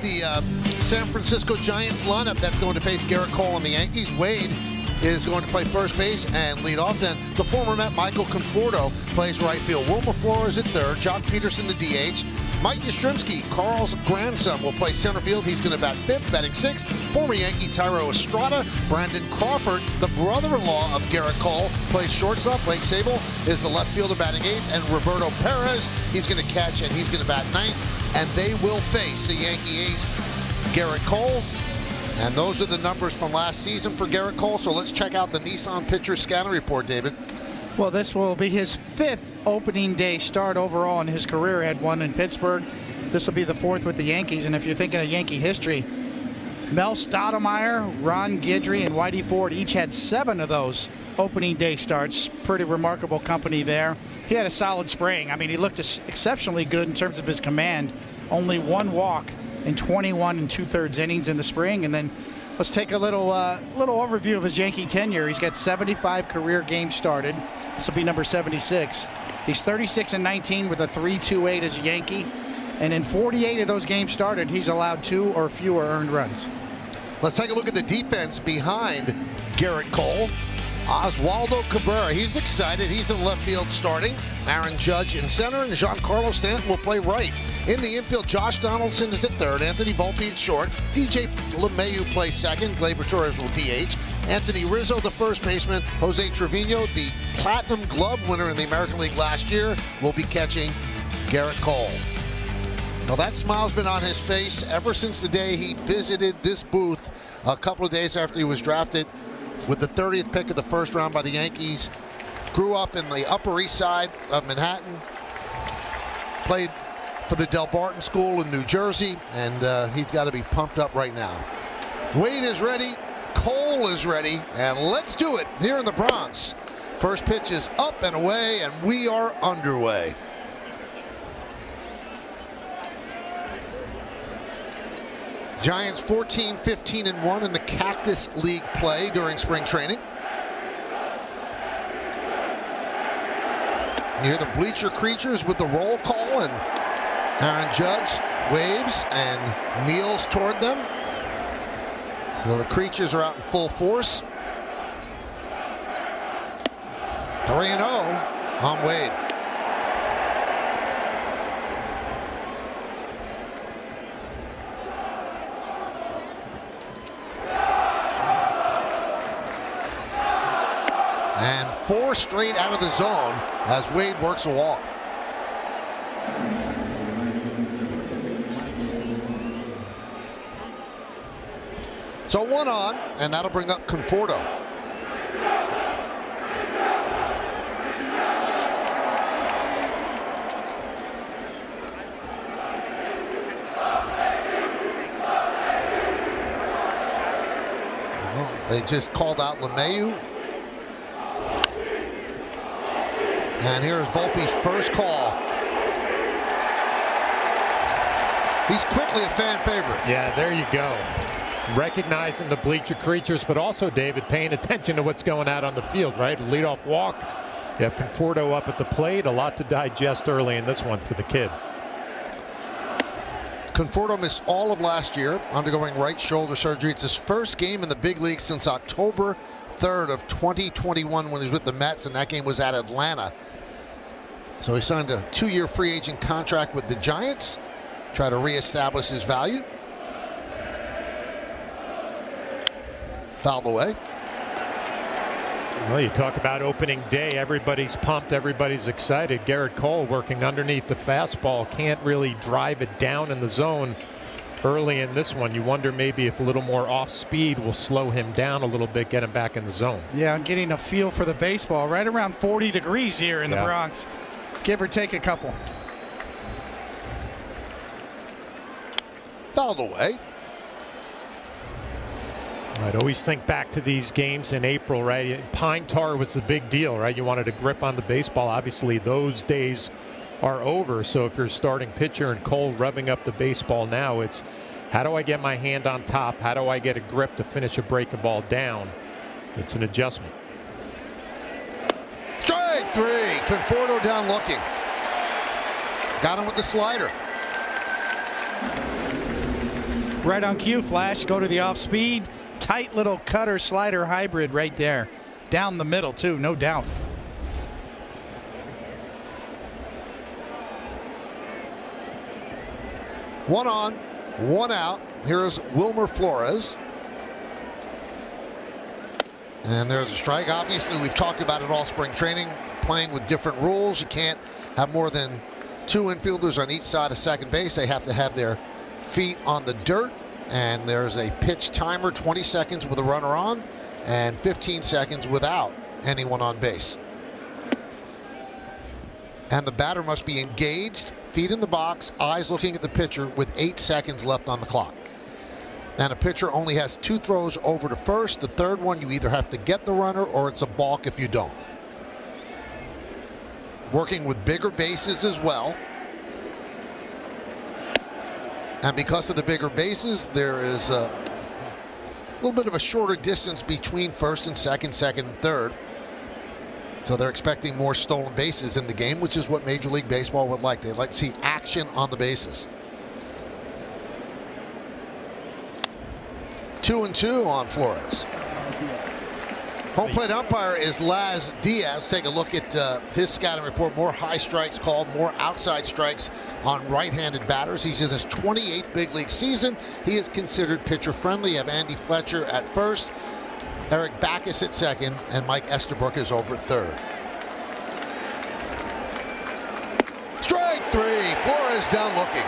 the San Francisco Giants lineup that's going to face Garrett Cole and the Yankees. Wade is going to play first base and lead off. Then the former Met Michael Conforto plays right field. Wilmer Flores at third. Jock Peterson the DH. Mike Yastrzemski, Carl's grandson, will play center field. He's going to bat fifth, batting sixth. Former Yankee Tyro Estrada. Brandon Crawford, the brother-in-law of Garrett Cole, plays shortstop. Blake Sable is the left fielder batting eighth. And Roberto Perez, he's going to catch and he's going to bat ninth. And they will face the Yankee ace, Garrett Cole. And those are the numbers from last season for Garrett Cole. So let's check out the Nissan pitcher scouting report, David. Well, this will be his fifth opening day start overall in his career. He had one in Pittsburgh. This will be the fourth with the Yankees. And if you're thinking of Yankee history, Mel Stoudemire, Ron Guidry, and Whitey Ford each had 7 of those opening day starts. Pretty remarkable company there. He had a solid spring. I mean, he looked exceptionally good in terms of his command. Only 1 walk in 21 2/3 innings in the spring. And then let's take a little overview of his Yankee tenure. He's got 75 career games started. This will be number 76. He's 36-19 with a 3.28 as a Yankee. And in 48 of those games started, he's allowed 2 or fewer earned runs. Let's take a look at the defense behind Garrett Cole. Oswaldo Cabrera, he's excited. He's in left field starting. Aaron Judge in center, and Giancarlo Stanton will play right. In the infield, Josh Donaldson is at third. Anthony Volpe at short. DJ LeMahieu plays second. Gleyber Torres will DH. Anthony Rizzo, the first baseman. Jose Trevino, the Platinum Glove winner in the American League last year, will be catching Garrett Cole. Well, that smile's been on his face ever since the day he visited this booth a couple of days after he was drafted with the 30th pick of the first round by the Yankees. Grew up in the Upper East Side of Manhattan. Played for the Del Barton School in New Jersey, and he's got to be pumped up right now. Wade is ready. Cole is ready, and let's do it here in the Bronx. First pitch is up and away, and we are underway. Giants 14-15-1 in the Cactus League play during spring training. Near the bleacher creatures with the roll call, and Aaron Judge waves and kneels toward them. So the creatures are out in full force. 3-0 on Wade. And 4 straight out of the zone as Wade works a walk. So 1 on, and that'll bring up Conforto. They just called out LeMahieu. And here's Volpe's first call. He's quickly a fan favorite. Yeah, there you go. Recognizing the bleacher creatures, but also, David, paying attention to what's going out on the field, right? Leadoff walk. You have Conforto up at the plate. A lot to digest early in this one for the kid. Conforto missed all of last year, undergoing right shoulder surgery. It's his first game in the big league since October 3rd of 2021 when he was with the Mets, and that game was at Atlanta. So he signed a 2-year free agent contract with the Giants, try to reestablish his value. Fouled away. Well, you talk about opening day. Everybody's pumped. Everybody's excited. Garrett Cole working underneath the fastball. Can't really drive it down in the zone early in this one. You wonder maybe if a little more off speed will slow him down a little bit, get him back in the zone. Yeah, I'm getting a feel for the baseball. Right around 40 degrees here in the Bronx. Give or take a couple. Fouled away. I'd always think back to these games in April, right? Pine tar was the big deal, right? You wanted a grip on the baseball. Obviously, those days are over. So if you're a starting pitcher and Cole rubbing up the baseball now, it's how do I get my hand on top? How do I get a grip to finish a breaking ball down? It's an adjustment. Strike 3. Conforto down looking. Got him with the slider. Right on cue, Flash. Go to the off speed. Tight little cutter slider hybrid right there. Down the middle, too, no doubt. One on, one out. Here's Wilmer Flores. And there's a strike. Obviously, we've talked about it all spring training, playing with different rules. You can't have more than 2 infielders on each side of second base. They have to have their feet on the dirt. And there's a pitch timer, 20 seconds with a runner on and 15 seconds without anyone on base. And the batter must be engaged, feet in the box, eyes looking at the pitcher with 8 seconds left on the clock. And a pitcher only has 2 throws over to first. The third one, you either have to get the runner or it's a balk if you don't. Working with bigger bases as well. And because of the bigger bases, there is a little bit of a shorter distance between first and second, second and third. So they're expecting more stolen bases in the game, which is what Major League Baseball would like. They'd like to see action on the bases. 2-2 on Flores. Home plate umpire is Laz Diaz. Take a look at his scouting report. More high strikes called, more outside strikes on right-handed batters. He's in his 28th big league season. He is considered pitcher friendly. You have Andy Fletcher at first, Eric Backus at second, and Mike Estabrook is over third. Strike 3. Flores down looking.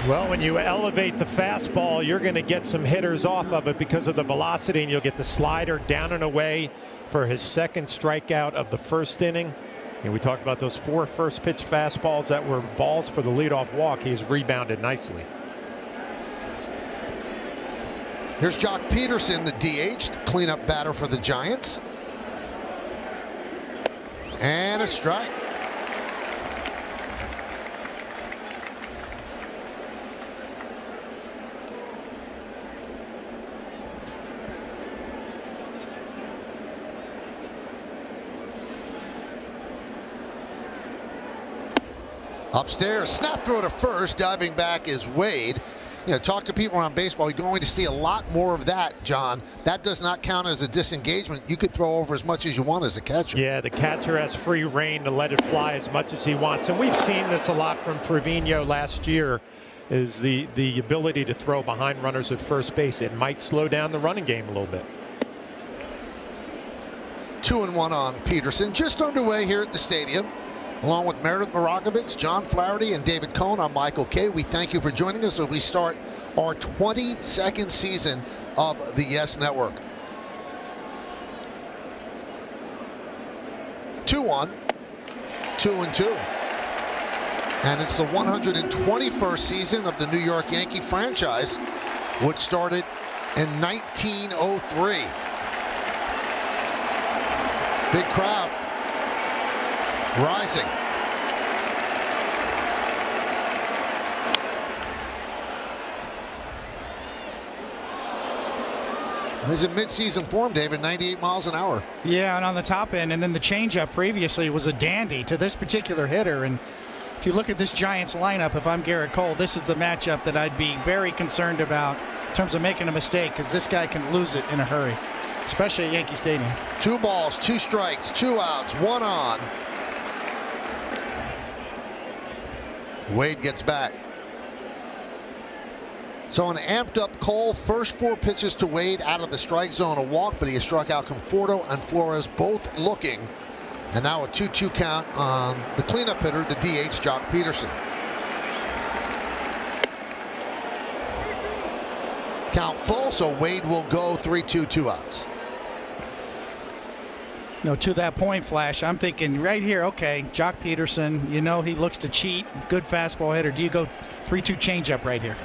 Well, when you elevate the fastball, you're going to get some hitters off of it because of the velocity, and you'll get the slider down and away for his second strikeout of the first inning. And we talked about those 4 first pitch fastballs that were balls for the leadoff walk. He's rebounded nicely. Here's Jock Peterson, the DH, cleanup batter for the Giants. And a strike. Upstairs, snap throw to first. Diving back is Wade. You know, talk to people around baseball. You're going to see a lot more of that, John. That does not count as a disengagement. You could throw over as much as you want as a catcher. Yeah, the catcher has free reign to let it fly as much as he wants. And we've seen this a lot from Trevino last year, is the ability to throw behind runners at first base. It might slow down the running game a little bit. 2-1 on Peterson. Just underway here at the stadium. Along with Meredith Marakovich, John Flaherty, and David Cohn, I'm Michael Kay. We thank you for joining us as we start our 22nd season of the Yes Network. 2-1, 2-2. And it's the 121st season of the New York Yankee franchise, which started in 1903. Big crowd. Rising. He's in mid-season form, David, 98 miles an hour. Yeah, and on the top end, and then the changeup previously was a dandy to this particular hitter. And if you look at this Giants lineup, if I'm Garrett Cole, this is the matchup that I'd be very concerned about in terms of making a mistake, because this guy can lose it in a hurry, especially at Yankee Stadium. 2 balls, 2 strikes, 2 outs, 1 on. Wade gets back. So an amped up Cole, first 4 pitches to Wade out of the strike zone, a walk, but he has struck out Conforto and Flores both looking. And now a 2-2 count on the cleanup hitter, the DH, Jock Peterson. Count full, so Wade will go 3-2, 2 outs. You know, to that point, Flash, I'm thinking right here, okay, Jock Peterson, you know he looks to cheat, good fastball hitter. Do you go 3-2 changeup right here?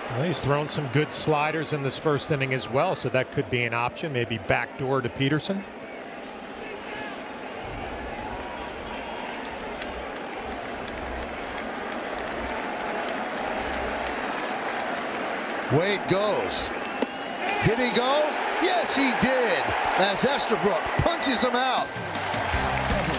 Well, he's thrown some good sliders in this first inning as well, so that could be an option, maybe backdoor to Peterson. Wade goes. Did he go? Yes, he did. As Estabrook punches him out.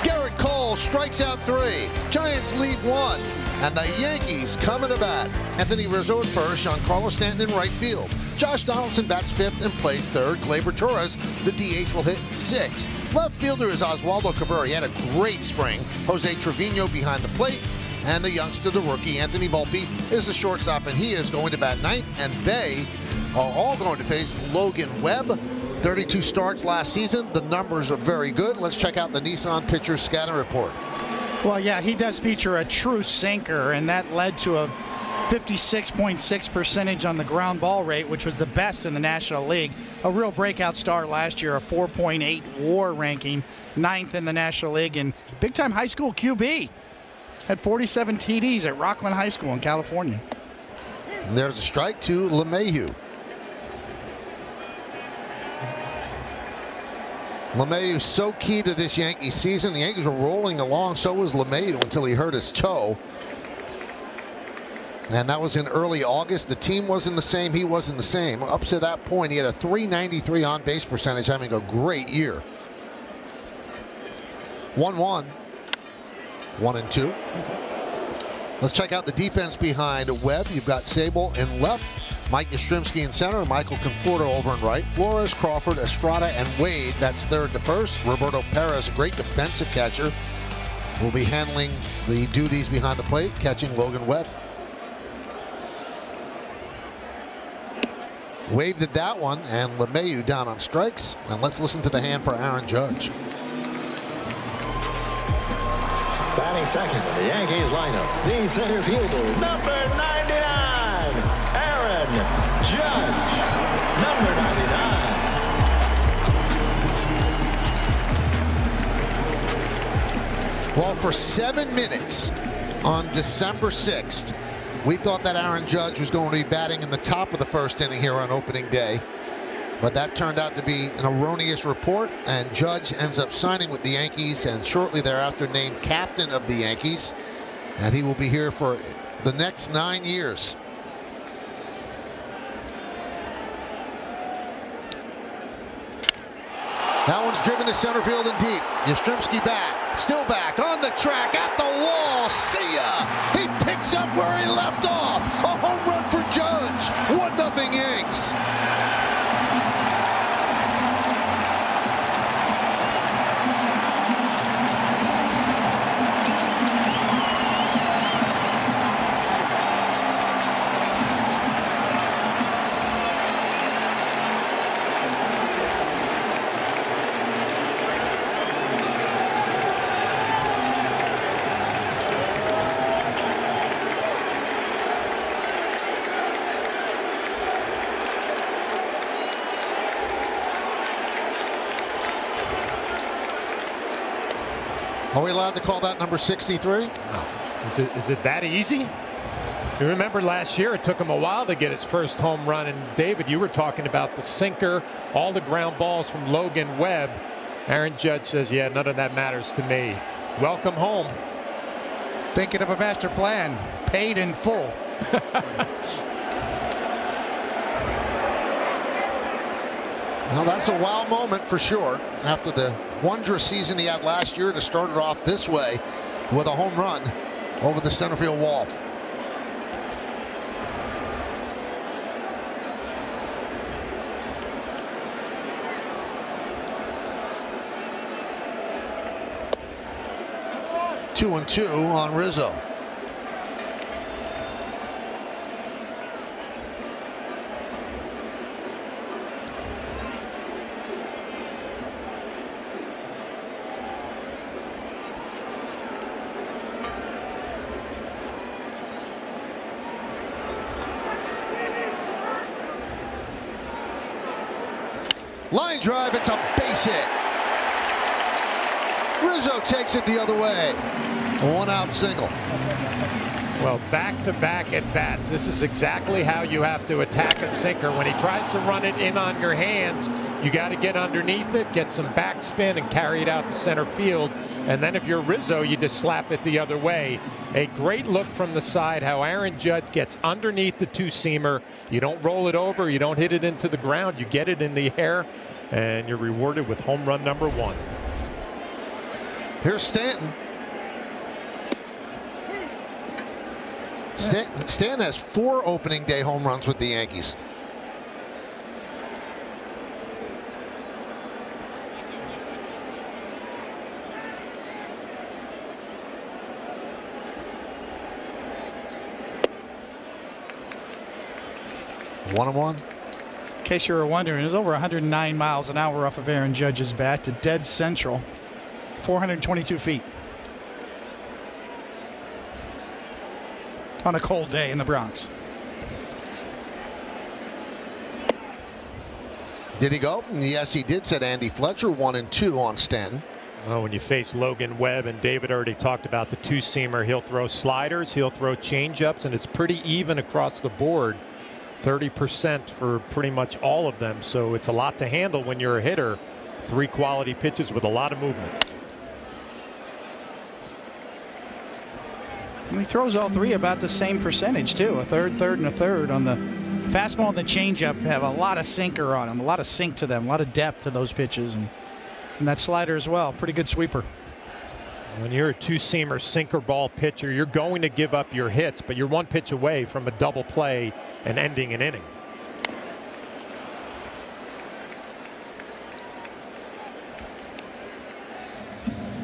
Garrett Cole strikes out 3. Giants lead 1. And the Yankees coming to bat. Anthony Rizzo at first, Giancarlo Stanton in right field. Josh Donaldson bats 5th and plays 3rd. Gleyber Torres, the DH, will hit 6th. Left fielder is Oswaldo Cabrera. He had a great spring. Jose Trevino behind the plate. And the youngster, the rookie, Anthony Volpe, is the shortstop, and he is going to bat 9th. And they are all going to face Logan Webb. 32 starts last season. The numbers are very good. Let's check out the Nissan pitcher scouting report. Well, yeah, he does feature a true sinker, and that led to a 56.6 percentage on the ground ball rate, which was the best in the National League. A real breakout star last year, a 4.8 WAR ranking, 9th in the National League, and big-time high school QB. Had 47 TDs at Rockland High School in California. And there's a strike to LeMahieu. LeMahieu so key to this Yankees season. The Yankees were rolling along, so was LeMahieu until he hurt his toe. And that was in early August. The team wasn't the same. He wasn't the same. Up to that point, he had a .393 on-base percentage, having a great year. 1-1. 1-2. Let's check out the defense behind Webb. You've got Sable in left, Mike Yastrzemski in center, Michael Conforto over in right. Flores, Crawford, Estrada, and Wade. That's 3rd to 1st. Roberto Perez, a great defensive catcher, will be handling the duties behind the plate, catching Logan Webb. Wade did that one, and LeMahieu down on strikes. And let's listen to the hand for Aaron Judge. Batting second in the Yankees lineup, the center fielder, number 99, Aaron Judge. Number 99. Well, for 7 minutes on December 6th, we thought that Aaron Judge was going to be batting in the top of the 1st inning here on opening day. But that turned out to be an erroneous report, and Judge ends up signing with the Yankees and shortly thereafter named captain of the Yankees. And he will be here for the next 9 years. That one's driven to center field and deep. Yastrzemski back, still back, on the track, at the wall. See ya! He picks up where he left off. A home run for Judge. 1-0 Yanks. Are we allowed to call that number 63? No. Is it that easy? You remember last year it took him a while to get his first home run, and David, you were talking about the sinker, all the ground balls from Logan Webb. Aaron Judge says, yeah, none of that matters to me. Welcome home. Thinking of a master plan, paid in full. Well, that's a wow moment for sure. After the wondrous season he had last year, to start it off this way with a home run over the center field wall. Two and two on Rizzo. Line drive, it's a base hit. Rizzo takes it the other way. 1-out single. Well, back-to-back at-bats. This is exactly how you have to attack a sinker. When he tries to run it in on your hands, you got to get underneath it, get some backspin, and carry it out to center field. And then if you're Rizzo, you just slap it the other way. A great look from the side, how Aaron Judge gets underneath the two-seamer. You don't roll it over, you don't hit it into the ground, you get it in the air, and you're rewarded with home run number 1. Here's Stanton. Stan has 4 opening day home runs with the Yankees. One and one. In case you were wondering, it was over 109 miles an hour off of Aaron Judge's bat to dead central, 422 feet. On a cold day in the Bronx. Did he go? Yes, he did, said Andy Fletcher. 1 and 2 on Stanton. Well, when you face Logan Webb, and David already talked about the two-seamer, he'll throw sliders, he'll throw changeups, and it's pretty even across the board. 30% for pretty much all of them, so it's a lot to handle when you're a hitter. 3 quality pitches with a lot of movement. And he throws all 3 about the same percentage too. A third, and a third on the fastball and the changeup have a lot of sinker on them, a lot of sink to them, a lot of depth to those pitches, and that slider as well. Pretty good sweeper. When you're a two-seamer sinker ball pitcher, you're going to give up your hits, but you're 1 pitch away from a double play and ending an inning.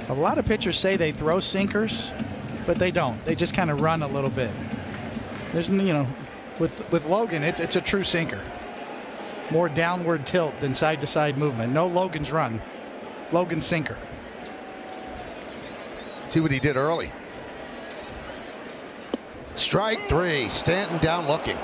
A lot of pitchers say they throw sinkers, but they don't. They just kind of run a little bit. There's, with Logan, it's a true sinker. More downward tilt than side-to-side movement. No Logan's run. Logan's sinker. See what he did early. Strike 3. Stanton down looking.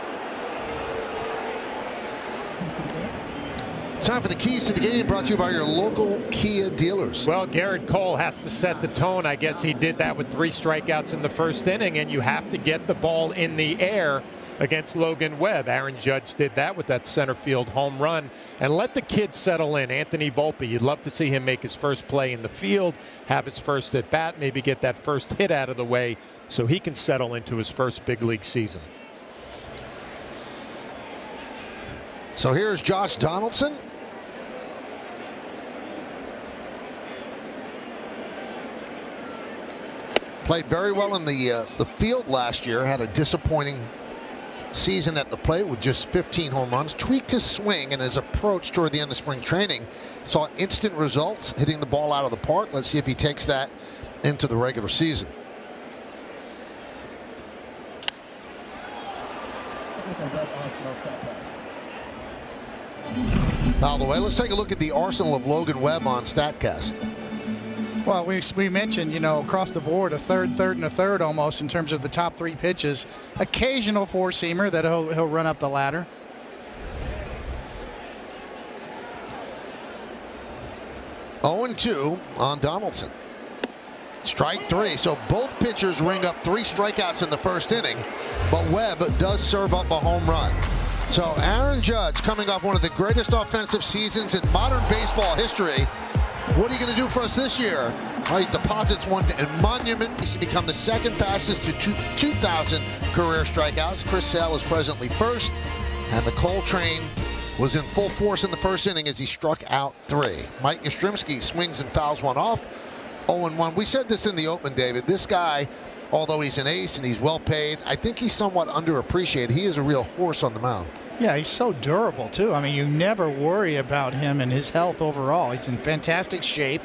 Time for the keys to the game, brought to you by your local Kia dealers. Well, Garrett Cole has to set the tone. I guess he did that with 3 strikeouts in the first inning, and you have to get the ball in the air against Logan Webb. Aaron Judge did that with that center field home run. And let the kid settle in. Anthony Volpe, you'd love to see him make his first play in the field, have his first at bat, maybe get that first hit out of the way so he can settle into his first big league season. So here's Josh Donaldson. Played very well in the field last year. Had a disappointing season at the plate with just 15 home runs. Tweaked his swing and his approach toward the end of spring training. Saw instant results, hitting the ball out of the park. Let's see if he takes that into the regular season. By the way, let's take a look at the arsenal of Logan Webb on StatCast. Well, we mentioned, across the board, a third, and a third almost in terms of the top 3 pitches. Occasional 4-seamer that he'll run up the ladder. Oh 2 on Donaldson. Strike 3. So both pitchers ring up 3 strikeouts in the first inning, but Webb does serve up a home run. So Aaron Judge, coming off one of the greatest offensive seasons in modern baseball history. What are you going to do for us this year? Well, he deposits one in Monument. He's to become the second fastest to 2,000 career strikeouts. Chris Sale is presently first, and the Cole train was in full force in the first inning as he struck out 3. Mike Yastrzemski swings and fouls one off. 0-1. We said this in the open, David. This guy, although he's an ace and he's well paid, I think he's somewhat underappreciated. He is a real horse on the mound. Yeah, he's so durable, too. I mean, you never worry about him and his health overall. He's in fantastic shape.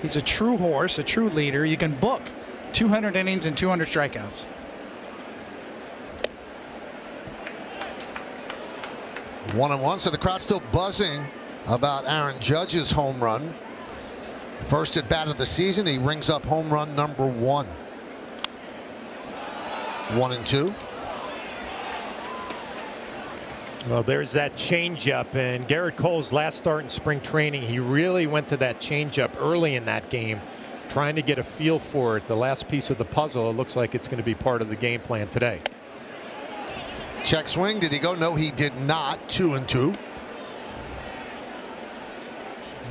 He's a true horse, a true leader. You can book 200 innings and 200 strikeouts. One and one, so the crowd's still buzzing about Aaron Judge's home run. First at bat of the season, he rings up home run number 1. 1-2. Well, there's that changeup, and Garrett Cole's last start in spring training, he really went to that changeup early in that game, trying to get a feel for it. The last piece of the puzzle, it looks like it's going to be part of the game plan today. Check swing. Did he go? No, he did not. 2-2.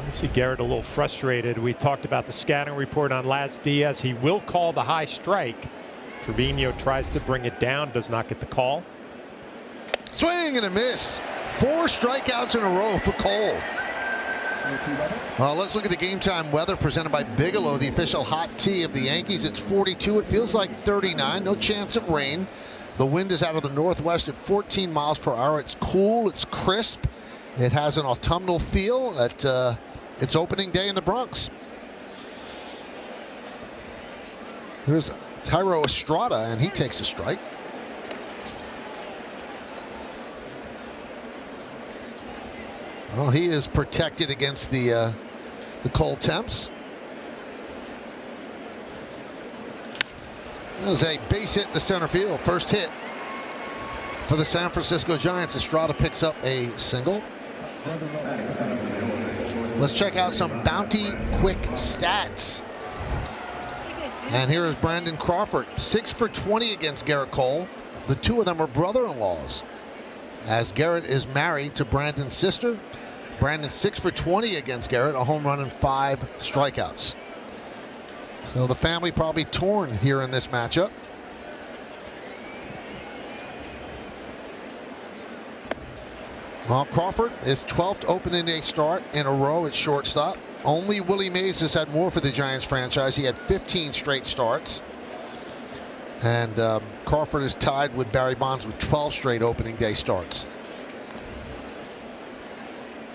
I see Garrett a little frustrated. We talked about the scouting report on Laz Diaz. He will call the high strike. Trevino tries to bring it down, does not get the call. Swing and a miss. 4 strikeouts in a row for Cole. Let's look at the game time weather presented by Bigelow, the official hot tea of the Yankees. It's 42. It feels like 39. No chance of rain. The wind is out of the northwest at 14 miles per hour. It's cool. It's crisp. It has an autumnal feel at its opening day in the Bronx. Here's Thairo Estrada, and he takes a strike. Well, he is protected against the cold temps. There's a base hit to center field. First hit for the San Francisco Giants. Estrada picks up a single. Let's check out some Bounty quick stats. And here is Brandon Crawford, 6 for 20 against Garrett Cole. The two of them are brother-in-laws, as Garrett is married to Brandon's sister. Brandon 6 for 20 against Garrett, a home run and 5 strikeouts. So the family probably torn here in this matchup. Well, Crawford is 12th opening day start in a row at shortstop. Only Willie Mays has had more for the Giants franchise. He had 15 straight starts. And Crawford is tied with Barry Bonds with 12 straight opening day starts.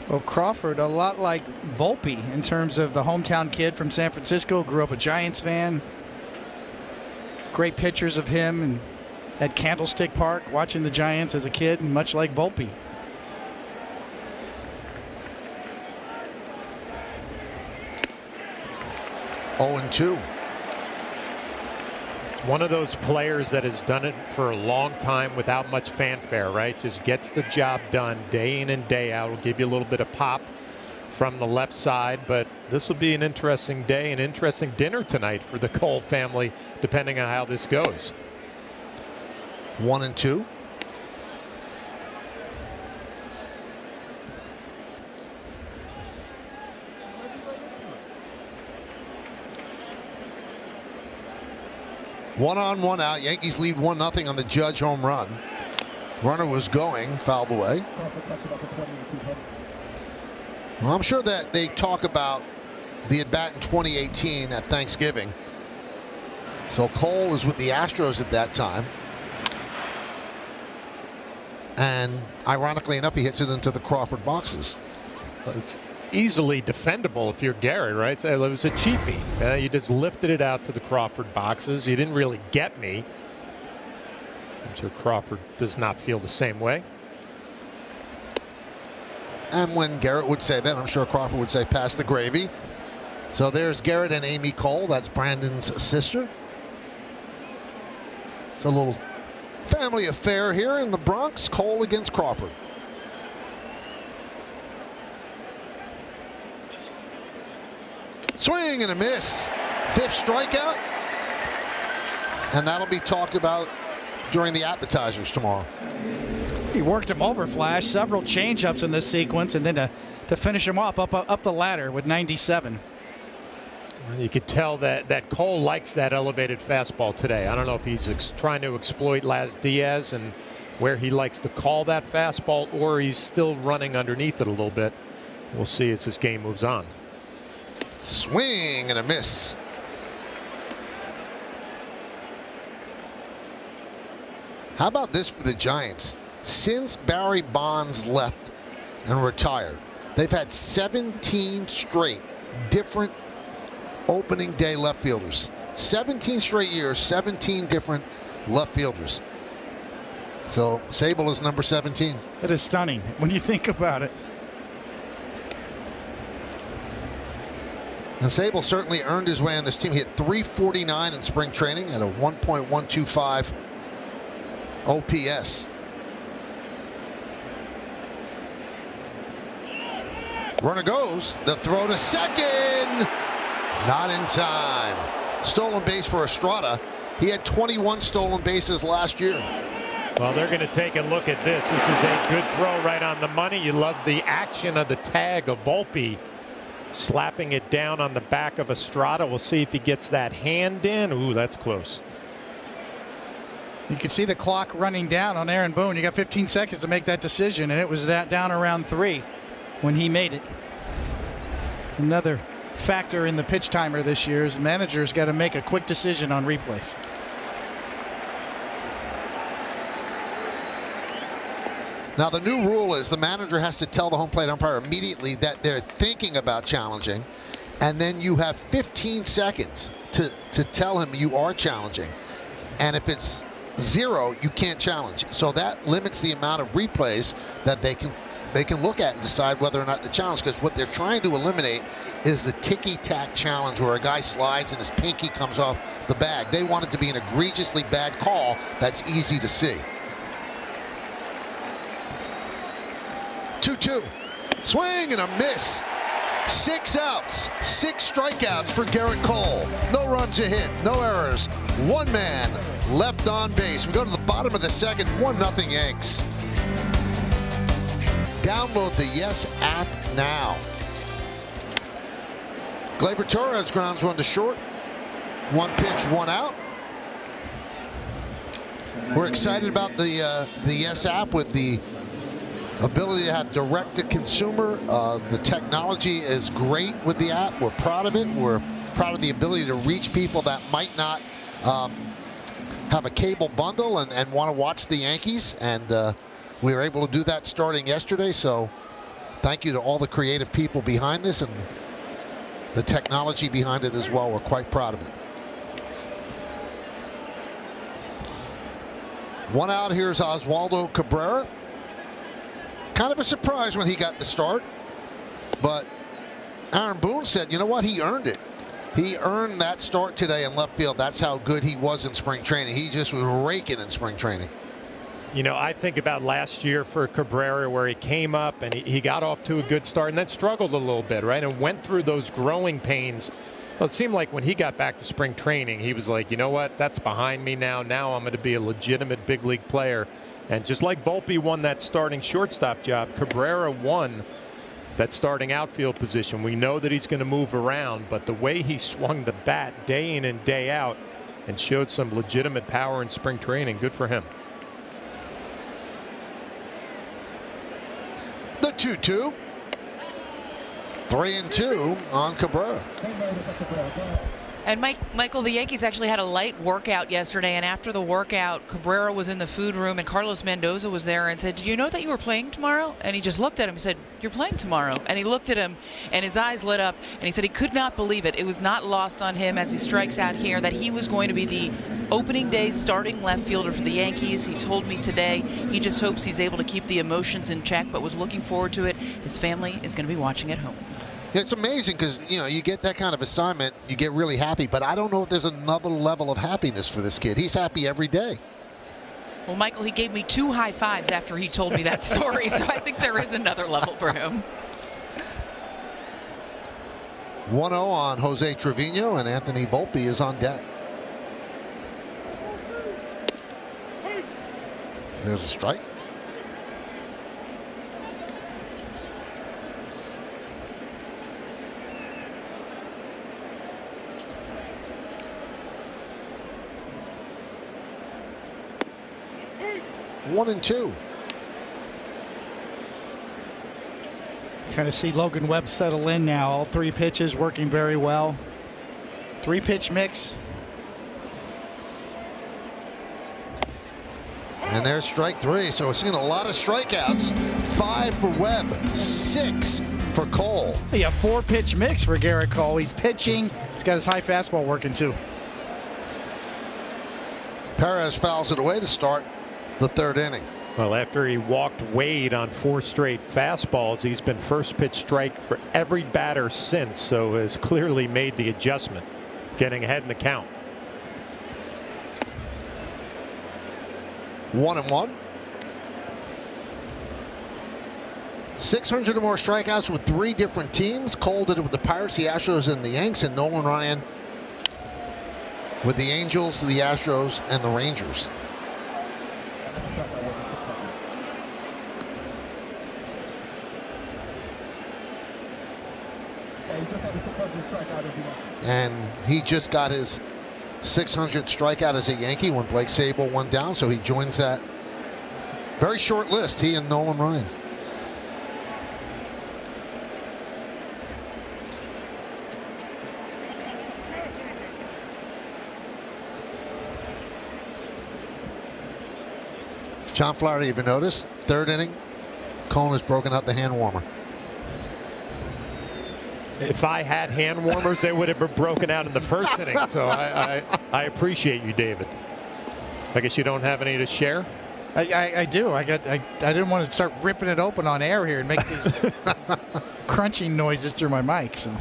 Well, Crawford, a lot like Volpe in terms of the hometown kid from San Francisco, grew up a Giants fan. Great pictures of him and at Candlestick Park watching the Giants as a kid, and much like Volpe. Oh, 2. One of those players that has done it for a long time without much fanfare, right? Just gets the job done day in and day out. Will give you a little bit of pop from the left side, but this will be an interesting day, an interesting dinner tonight for the Cole family, depending on how this goes. 1-2. One on, one out. Yankees lead 1-0 on the Judge home run. Runner was going, fouled away. Well, I'm sure that they talk about the at-bat in 2018 at Thanksgiving. So Cole is with the Astros at that time. And ironically enough, he hits it into the Crawford boxes. It's easily defendable if you're Gary, right? So it was a cheapie. You just lifted it out to the Crawford boxes. You didn't really get me. I'm sure Crawford does not feel the same way. And when Garrett would say that, I'm sure Crawford would say, pass the gravy. So there's Garrett and Amy Cole. That's Brandon's sister. It's a little family affair here in the Bronx. Cole against Crawford. Swing and a miss. 5th strikeout. And that'll be talked about during the appetizers tomorrow. He worked him over, Flash. Several changeups in this sequence, and then to finish him off up the ladder with 97. You could tell that Cole likes that elevated fastball today. I don't know if he's trying to exploit Laz Diaz and where he likes to call that fastball, or he's still running underneath it a little bit. We'll see as this game moves on. Swing and a miss. How about this for the Giants? Since Barry Bonds left and retired, they've had 17 straight different opening day left fielders. 17 straight years, 17 different left fielders. So Sable is number 17. It is stunning when you think about it. And Sable certainly earned his way on this team. He hit .349 in spring training at a 1.125 OPS. Runner goes. The throw to second. Not in time. Stolen base for Estrada. He had 21 stolen bases last year. Well, they're going to take a look at this. This is a good throw right on the money. You love the action of the tag of Volpe slapping it down on the back of Estrada. We'll see if he gets that hand in. Ooh, that's close. You can see the clock running down on Aaron Boone. You got 15 seconds to make that decision, and it was down around 3 when he made it. Another factor in the pitch timer this year is managers got to make a quick decision on replays. Now, the new rule is the manager has to tell the home plate umpire immediately that they're thinking about challenging, and then you have 15 seconds to tell him you are challenging. And if it's 0, you can't challenge. So that limits the amount of replays that they can look at and decide whether or not to challenge, because what they're trying to eliminate is the ticky-tack challenge where a guy slides and his pinky comes off the bag. They want it to be an egregiously bad call that's easy to see. 2-2. Swing and a miss. 6 outs, 6 strikeouts for Garrett Cole. No runs a hit, no errors. 1 man left on base. We go to the bottom of the second, 1-0 Yanks. Download the Yes app now. Gleyber Torres grounds one to short. 1 pitch, 1 out. We're excited about the Yes app with the ability to have direct-to-consumer. The technology is great with the app. We're proud of it. We're proud of the ability to reach people that might not have a cable bundle and want to watch the Yankees. And we were able to do that starting yesterday. So thank you to all the creative people behind this and the technology behind it as well. We're quite proud of it. 1 out. Here's Oswaldo Cabrera. Kind of a surprise when he got the start, but Aaron Boone said, you know what, he earned it. He earned that start today in left field. That's how good he was in spring training. He just was raking in spring training. You know, I think about last year for Cabrera where he came up and he got off to a good start and then struggled a little bit, right, and went through those growing pains. Well, it seemed like when he got back to spring training, he was like, you know what, that's behind me now. Now I'm going to be a legitimate big league player. And just like Volpe won that starting shortstop job, Cabrera won that starting outfield position. We know that he's going to move around, but the way he swung the bat day in and day out and showed some legitimate power in spring training, good for him. The 2-2. 3-2 on Cabrera. And Michael, the Yankees actually had a light workout yesterday, and after the workout, Cabrera was in the food room, and Carlos Mendoza was there and said, "Do you know that you were playing tomorrow?" And he just looked at him and said, "You're playing tomorrow." And he looked at him, and his eyes lit up, and he said he could not believe it. It was not lost on him as he strikes out here that he was going to be the opening day starting left fielder for the Yankees. He told me today he just hopes he's able to keep the emotions in check, but was looking forward to it. His family is going to be watching at home. It's amazing because, you know, you get that kind of assignment, you get really happy, but I don't know if there's another level of happiness for this kid. He's happy every day. Well, Michael, he gave me 2 high fives after he told me that story, so I think there is another level for him. 1-0 on Jose Trevino, and Anthony Volpe is on deck. There's a strike. One and 2. Kind of see Logan Webb settle in now. All 3 pitches working very well. 3-pitch mix. And there's strike 3. So we're seeing a lot of strikeouts. 5 for Webb, 6 for Cole. Yeah, 4-pitch mix for Garrett Cole. He's pitching. He's got his high fastball working too. Perez fouls it away to start the 3rd inning. Well, after he walked Wade on 4 straight fastballs, he's been first pitch strike for every batter since, so has clearly made the adjustment, getting ahead in the count. 1-1. 600 or more strikeouts with 3 different teams. Cole did it with the Pirates, the Astros, and the Yanks, and Nolan Ryan with the Angels, the Astros, and the Rangers. And he just got his 600th strikeout as a Yankee when Blake Sabol went down, so he joins that very short list, he and Nolan Ryan. John Flaherty, even noticed, third inning, Cone has broken out the hand warmer. If I had hand warmers, they would have been broken out in the first inning. So I appreciate you, David. I guess you don't have any to share? I do. I didn't want to start ripping it open on air here and make these crunching noises through my mic. So.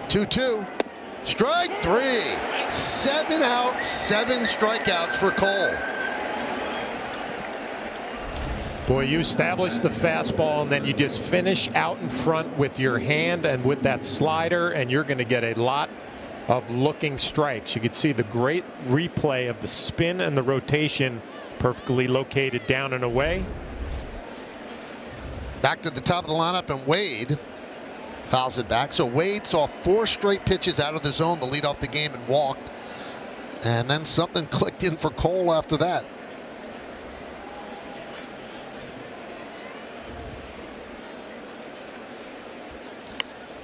Two. Strike three. 7 outs, 7 strikeouts for Cole. Boy, you establish the fastball, and then you just finish out in front with your hand and with that slider, and you're going to get a lot of looking strikes. You could see the great replay of the spin and the rotation, perfectly located down and away. Back to the top of the lineup, and Wade fouls it back. So Wade saw 4 straight pitches out of the zone to lead off the game and walked. And then something clicked in for Cole after that.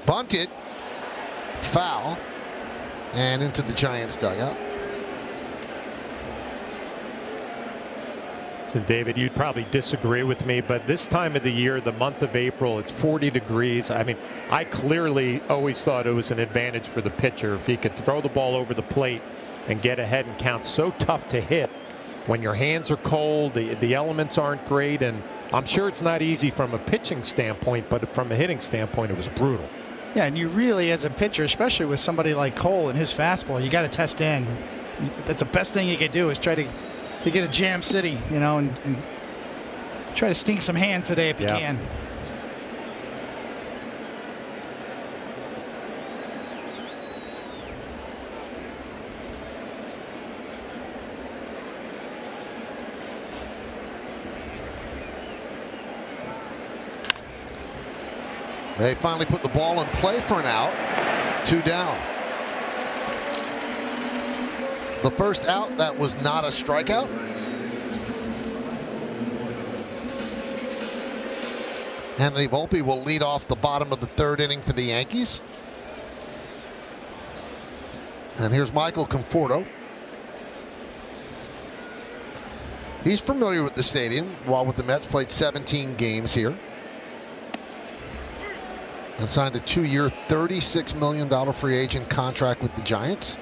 Bunted, foul, and into the Giants dugout. So David, you'd probably disagree with me, but this time of the year, the month of April, it's 40 degrees. I mean, I clearly always thought it was an advantage for the pitcher if he could throw the ball over the plate and get ahead and count. So tough to hit when your hands are cold, the elements aren't great, and I'm sure it's not easy from a pitching standpoint, but from a hitting standpoint, it was brutal. Yeah, and you really, as a pitcher, especially with somebody like Cole and his fastball, you got to test in. That's the best thing you could do is try to get a jam city, you know, and try to stink some hands today if you can. They finally put the ball in play for an out. 2 down. The first out, that was not a strikeout. Anthony Volpe will lead off the bottom of the 3rd inning for the Yankees. And here's Michael Conforto. He's familiar with the stadium. While with the Mets, played 17 games here. And signed a 2-year, $36 million free agent contract with the Giants.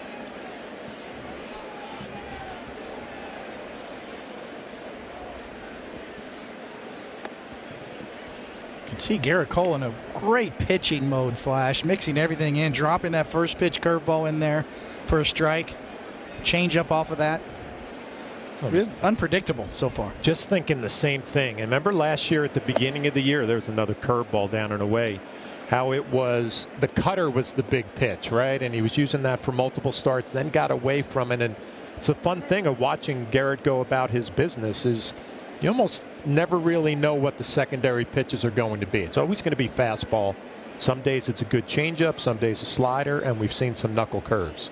You can see Garrett Cole in a great pitching mode, Flash, mixing everything in, dropping that first pitch curveball in there for a strike, change up off of that. Really unpredictable so far. Just thinking the same thing. And remember last year at the beginning of the year, there was another curveball down and away. How it was, the cutter was the big pitch, right? And he was using that for multiple starts, then got away from it. And it's a fun thing of watching Garrett go about his business is you almost never really know what the secondary pitches are going to be. It's always going to be fastball. Some days it's a good changeup, some days a slider, and we've seen some knuckle curves.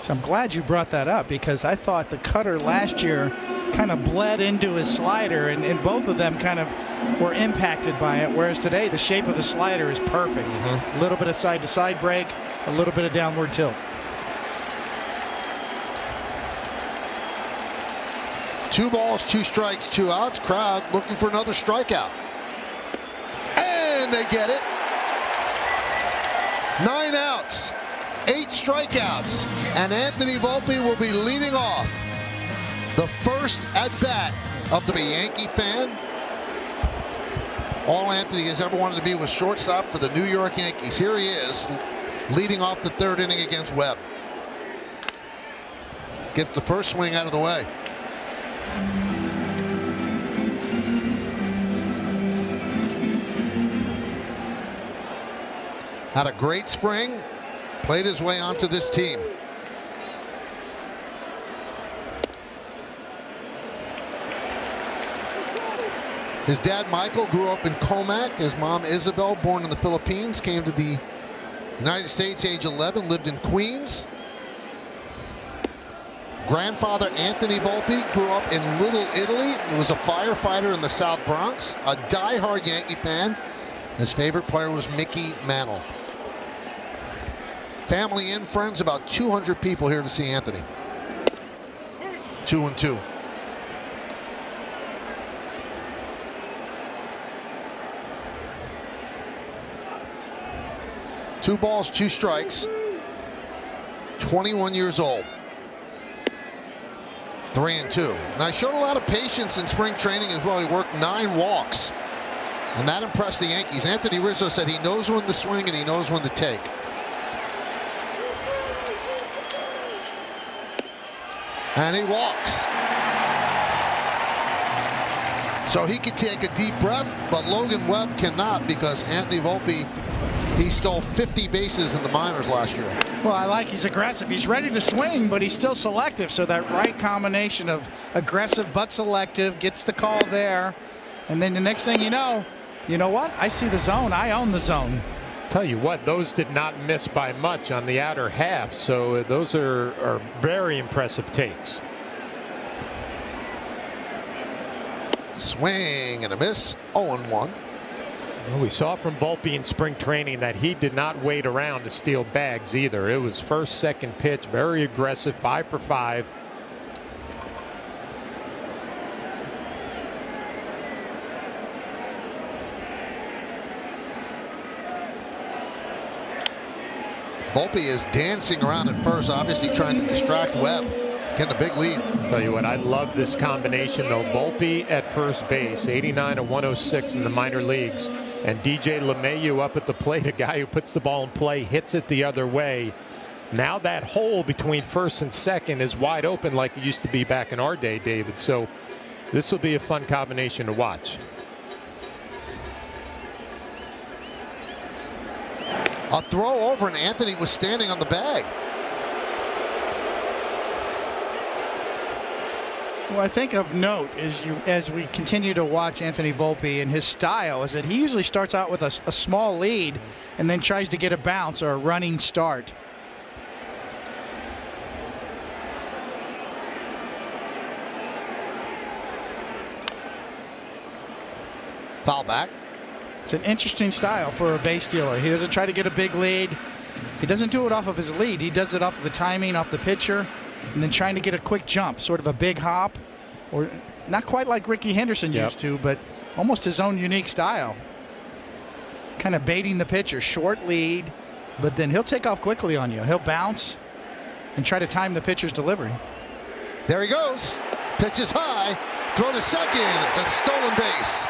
So I'm glad you brought that up because I thought the cutter last year kind of bled into his slider, and both of them kind of were impacted by it, whereas today the shape of the slider is perfect. A little bit of side-to-side break, a little bit of downward tilt. 2 balls, 2 strikes, 2 outs. Crowd looking for another strikeout. And they get it. 9 outs, 8 strikeouts, and Anthony Volpe will be leading off the first at-bat of the Yankee fan. All Anthony has ever wanted to be was shortstop for the New York Yankees. Here he is, leading off the 3rd inning against Webb. Gets the first swing out of the way. Had a great spring, played his way onto this team. His dad, Michael, grew up in Comac. His mom, Isabel, born in the Philippines, came to the United States age 11, lived in Queens. Grandfather, Anthony Volpe, grew up in Little Italy. He was a firefighter in the South Bronx, a diehard Yankee fan. His favorite player was Mickey Mantle. Family and friends, about 200 people here to see Anthony. 2-2. Two balls, two strikes. 21 years old. 3-2. Now, he showed a lot of patience in spring training as well. He worked 9 walks, and that impressed the Yankees. Anthony Rizzo said he knows when to swing and he knows when to take. And he walks. So he can take a deep breath, but Logan Webb cannot, because Anthony Volpe, he stole 50 bases in the minors last year. Well, I like he's aggressive. He's ready to swing, but he's still selective. So that right combination of aggressive but selective gets the call there. And then the next thing you know what? I see the zone. I own the zone. Tell you what, those did not miss by much on the outer half. So those are very impressive takes. Swing and a miss. 0-1. Well, we saw from Volpe in spring training that he did not wait around to steal bags either. It was first, second pitch, very aggressive, 5 for 5. Volpe is dancing around at first, obviously trying to distract Webb. Getting a big lead. Tell you what, I love this combination though. Volpe at first base, 89 to 106 in the minor leagues, and DJ LeMahieu up at the plate, a guy who puts the ball in play, hits it the other way. Now that hole between first and second is wide open like it used to be back in our day, David. So this will be a fun combination to watch. A throw over, and Anthony was standing on the bag. Well, I think of note as we continue to watch Anthony Volpe and his style is that he usually starts out with a small lead and then tries to get a bounce or a running start. Foul back. It's an interesting style for a base stealer. He doesn't try to get a big lead. He doesn't do it off of his lead. He does it off of the timing, off the pitcher, and then trying to get a quick jump, sort of a big hop, or not quite like Ricky Henderson used to, but almost his own unique style. Kind of baiting the pitcher, short lead, but then he'll take off quickly on you. He'll bounce and try to time the pitcher's delivery. There he goes. Pitch is high. Throw to second. It's a stolen base.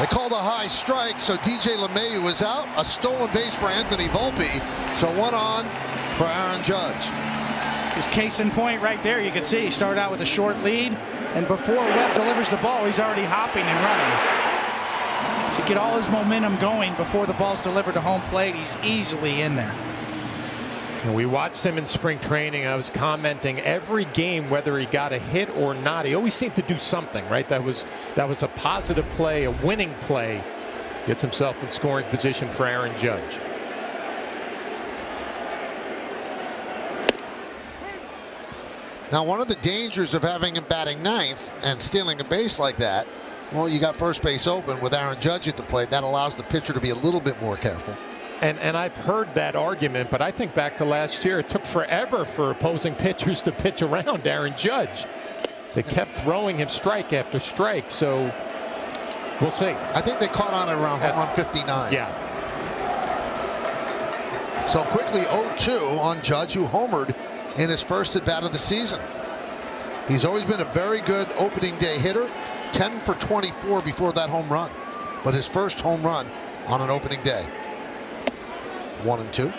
They called a high strike, so DJ LeMahieu was out. A stolen base for Anthony Volpe. So 1 on for Aaron Judge. His case in point right there, you can see he started out with a short lead, and before Webb delivers the ball, he's already hopping and running. To get all his momentum going before the ball's delivered to home plate, he's easily in there. And we watched him in spring training. I was commenting every game, whether he got a hit or not, he always seemed to do something, right? That was a positive play, a winning play. Gets himself in scoring position for Aaron Judge. Now, one of the dangers of having him batting ninth and stealing a base like that, well, you got first base open with Aaron Judge at the plate. That allows the pitcher to be a little bit more careful. And I've heard that argument, but I think back to last year, it took forever for opposing pitchers to pitch around Aaron Judge. They kept throwing him strike after strike, so we'll see. I think they caught on it around 159. Yeah. So quickly 0-2 on Judge, who homered in his first at bat of the season. He's always been a very good opening day hitter, 10 for 24 before that home run, but his first home run on an opening day. 1-2.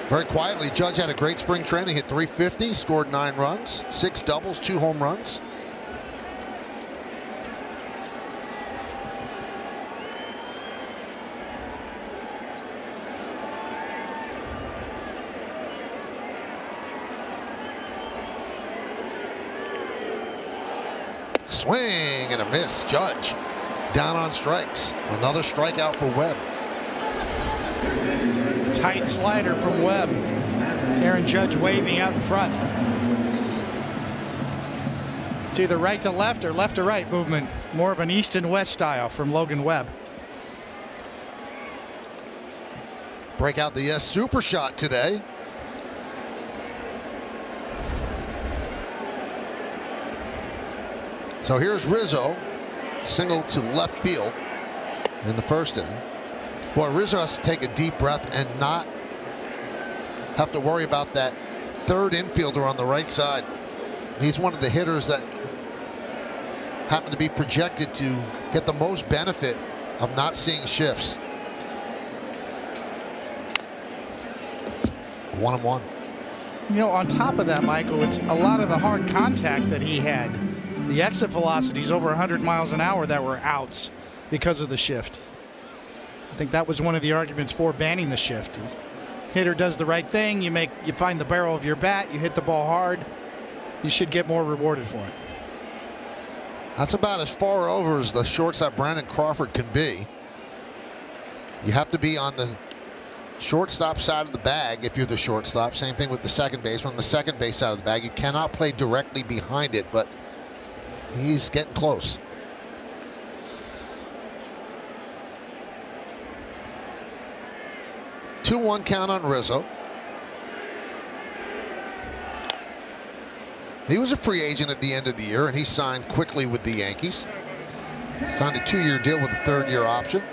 Very quietly, Judge had a great spring training, hit .350, scored 9 runs, 6 doubles, 2 home runs. Swing and a miss. Judge down on strikes. Another strikeout for Webb. Tight slider from Webb. It's Aaron Judge waving out in front. It's either right to left or left to right movement. More of an east and west style from Logan Webb. break out the yes super shot today. So here's Rizzo, single to left field in the first inning. Boy, Rizzo has to take a deep breath and not have to worry about that third infielder on the right side. He's one of the hitters that happen to be projected to get the most benefit of not seeing shifts. 1-1. You know, on top of that, Michael, it's a lot of the hard contact that he had. The exit velocities over 100 miles an hour that were outs because of the shift. I think that was one of the arguments for banning the shift. Hitter does the right thing. You find the barrel of your bat. You hit the ball hard. You should get more rewarded for it. That's about as far over as the shortstop Brandon Crawford can be. You have to be on the shortstop side of the bag if you're the shortstop. Same thing with the second baseman. On the second base side of the bag, you cannot play directly behind it, but he's getting close. Two-one count on Rizzo. He was a free agent at the end of the year, and he signed quickly with the Yankees. Signed a 2-year deal with a 3rd-year option.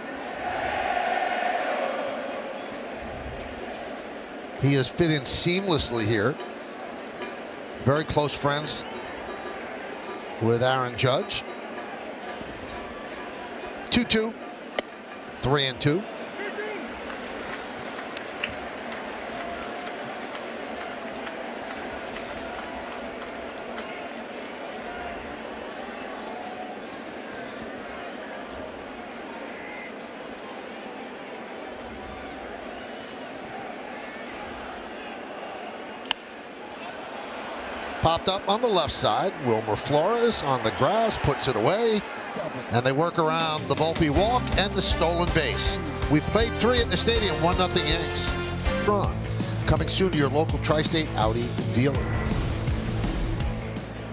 He has fit in seamlessly here. Very close friends with Aaron Judge. 2-2. 3-2. Popped up on the left side. Wilmer Flores on the grass puts it away. And they work around the Volpe walk and the stolen base. We've played 3 at the stadium, 1-0 Yanks. Run. Coming soon to your local Tri-State Audi dealer.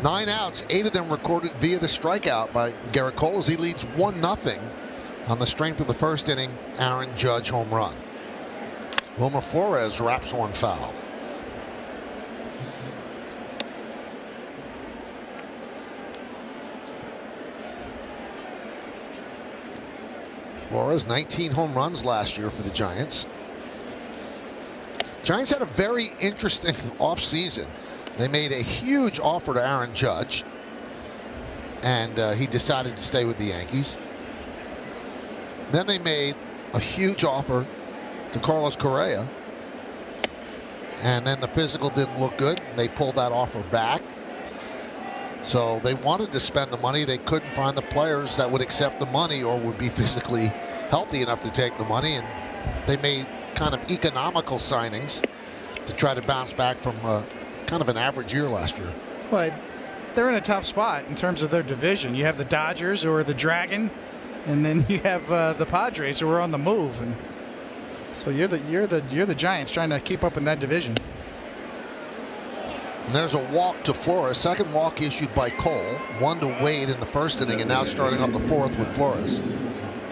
9 outs, 8 of them recorded via the strikeout by Gerrit Cole as he leads 1-0 on the strength of the first inning Aaron Judge home run. Wilmer Flores wraps one foul. Flores, 19 home runs last year for the Giants. Giants had a very interesting offseason. They made a huge offer to Aaron Judge, and he decided to stay with the Yankees. Then they made a huge offer to Carlos Correa, and then the physical didn't look good. They pulled that offer back. So they wanted to spend the money. They couldn't find the players that would accept the money or would be physically healthy enough to take the money. And they made kind of economical signings to try to bounce back from kind of an average year last year. But they're in a tough spot in terms of their division. You have the Dodgers, who are the Dragon, and then you have the Padres, who are on the move. And so you're the Giants trying to keep up in that division. And there's a walk to Flores. Second walk issued by Cole. 1 to Wade in the first inning, and now starting up the 4th with Flores.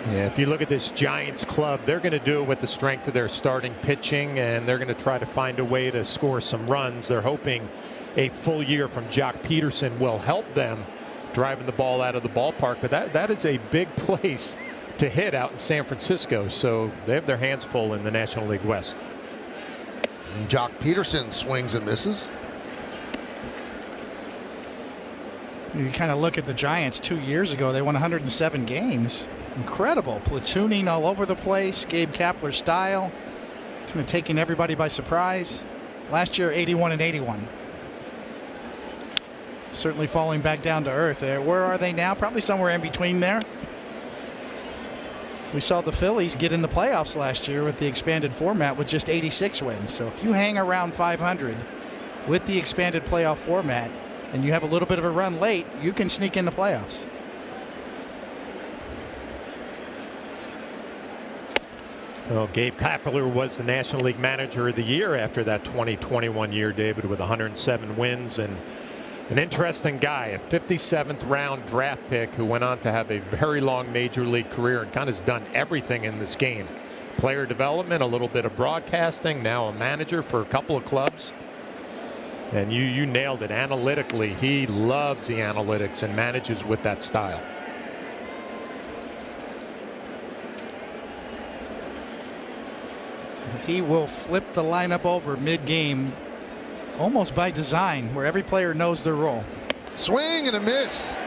Yeah, if you look at this Giants club, they're going to do it with the strength of their starting pitching, and they're going to try to find a way to score some runs. They're hoping a full year from Jock Peterson will help them driving the ball out of the ballpark. But that is a big place to hit out in San Francisco. So they have their hands full in the National League West. And Jock Peterson swings and misses. You kind of look at the Giants 2 years ago. They won 107 games. Incredible. Platooning all over the place. Gabe Kapler style. Kind of taking everybody by surprise. Last year, 81-81. Certainly falling back down to earth there. Where are they now? Probably somewhere in between there. We saw the Phillies get in the playoffs last year with the expanded format with just 86 wins. So if you hang around 500 with the expanded playoff format and you have a little bit of a run late, you can sneak in the playoffs. Well, Gabe Kapler was the National League Manager of the Year after that 2021 year, David, with 107 wins. And an interesting guy, a 57th round draft pick who went on to have a very long major league career and kind of has done everything in this game. player development, a little bit of broadcasting, now a manager for a couple of clubs. And you nailed it. Analytically, he loves the analytics and manages with that style. He will flip the lineup over mid-game, almost by design, where every player knows their role. Swing and a miss.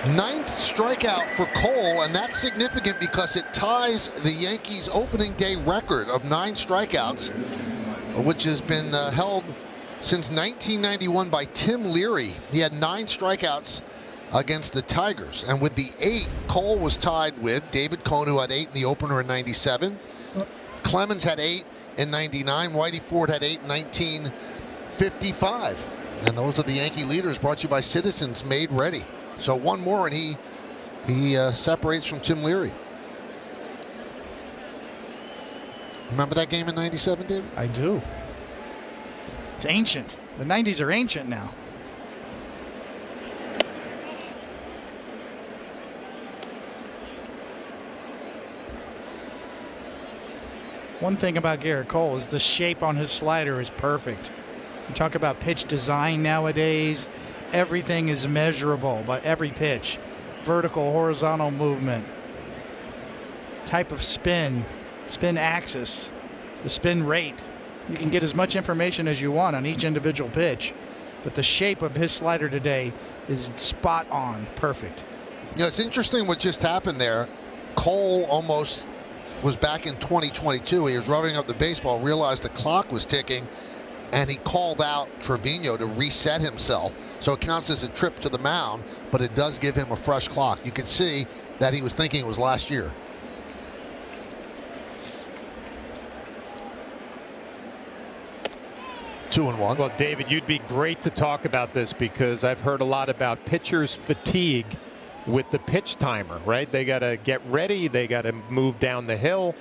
9th strikeout for Cole, and that's significant because it ties the Yankees' opening day record of 9 strikeouts, which has been held since 1991 by Tim Leary. He had 9 strikeouts against the Tigers, and with the 8, Cole was tied with David Cohn, who had 8 in the opener in '97. Clemens had 8 in '99. Whitey Ford had 8 in 1955. And those are the Yankee leaders, brought to you by Citizens Made Ready. So one more, and he separates from Tim Leary. Remember that game in '97, David? I do. It's ancient. The 90s are ancient now. One thing about Garrett Cole is the shape on his slider is perfect. You talk about pitch design nowadays. Everything is measurable by every pitch. Vertical, horizontal movement, type of spin, spin axis, the spin rate. You can get as much information as you want on each individual pitch, but the shape of his slider today is spot on, perfect. You know, it's interesting what just happened there. Cole almost was back in 2022. He was rubbing up the baseball, realized the clock was ticking, and he called out Trevino to reset himself. So it counts as a trip to the mound, but it does give him a fresh clock. You can see that he was thinking it was last year. Two and one. Well, David, you'd be great to talk about this because I've heard a lot about pitchers' fatigue with the pitch timer, right? They got to get ready. They got to move down the hill.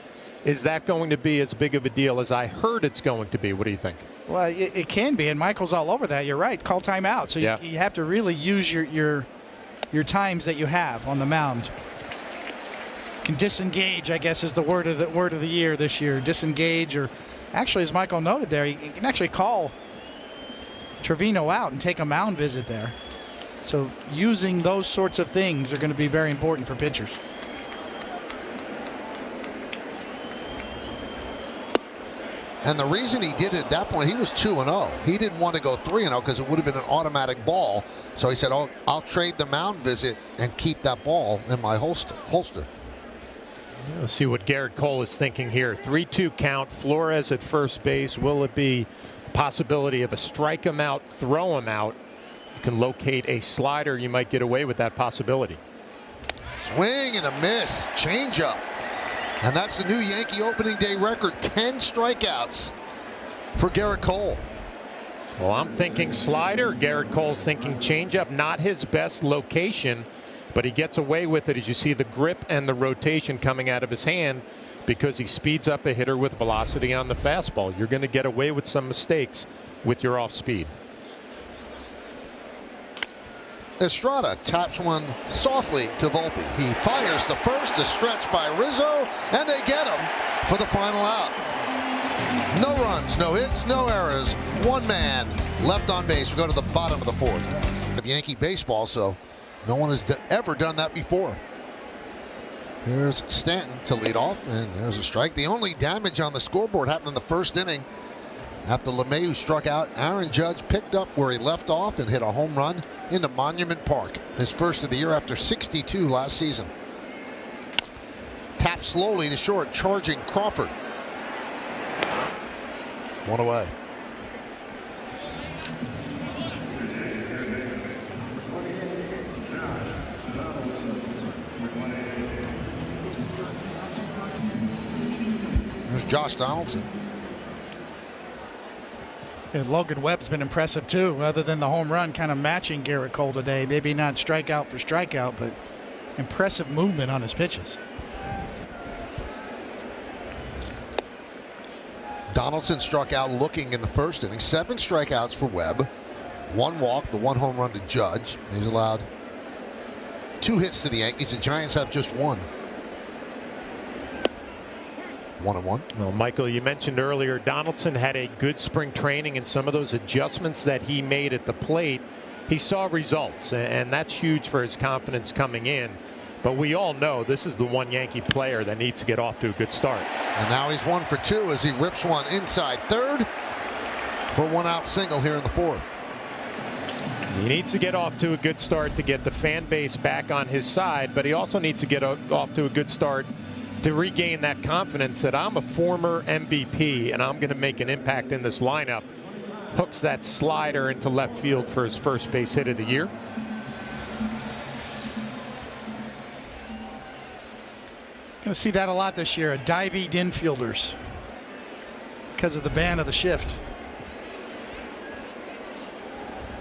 Is that going to be as big of a deal as I heard it's going to be? What do you think? Well, it can be, and Michael's all over that. You're right. Call timeout. So yeah. you have to really use your times that you have on the mound. Can disengage, I guess, is the word of the year this year. Disengage, or actually, as Michael noted there, you can actually call Trevino out and take a mound visit there. So using those sorts of things are going to be very important for pitchers. And the reason he did it at that point, he was 2-0. He didn't want to go 3-0 because it would have been an automatic ball. So he said, "Oh, I'll trade the mound visit and keep that ball in my holster." Let's see what Garrett Cole is thinking here. 3-2 count. Flores at first base. Will it be a possibility of a strike him out, throw him out? You can locate a slider. You might get away with that possibility. Swing and a miss. Changeup. And that's the new Yankee opening day record, 10 strikeouts for Garrett Cole. Well, I'm thinking slider. Garrett Cole's thinking changeup. Not his best location, but he gets away with it as you see the grip and the rotation coming out of his hand because he speeds up a hitter with velocity on the fastball. You're going to get away with some mistakes with your off speed. Estrada taps one softly to Volpe. He fires to first, a stretch by Rizzo, and they get him for the final out. No runs, no hits, no errors. One man left on base. We go to the bottom of the fourth of Yankee baseball, so no one has ever done that before. Here's Stanton to lead off, and there's a strike. The only damage on the scoreboard happened in the first inning after LeMahieu struck out. Aaron Judge picked up where he left off and hit a home run into Monument Park. His first of the year after 62 last season. Tap slowly to short, charging Crawford. One away. There's Josh Donaldson. And Logan Webb's been impressive too, other than the home run kind of matching Garrett Cole today. Maybe not strikeout for strikeout, but impressive movement on his pitches. Donaldson struck out looking in the first inning. 7 strikeouts for Webb. 1 walk, the 1 home run to Judge. He's allowed 2 hits to the Yankees. The Giants have just 1. 1-1. Well, Michael, you mentioned earlier Donaldson had a good spring training, and some of those adjustments that he made at the plate, he saw results, and that's huge for his confidence coming in. But we all know this is the one Yankee player that needs to get off to a good start. And now he's 1 for 2 as he rips one inside third for 1-out single here in the 4th. He needs to get off to a good start to get the fan base back on his side, but he also needs to get off to a good start to regain that confidence that I'm a former MVP and I'm going to make an impact in this lineup. Hooks that slider into left field for his first base hit of the year. Going to see that a lot this year, diving infielders, because of the ban of the shift.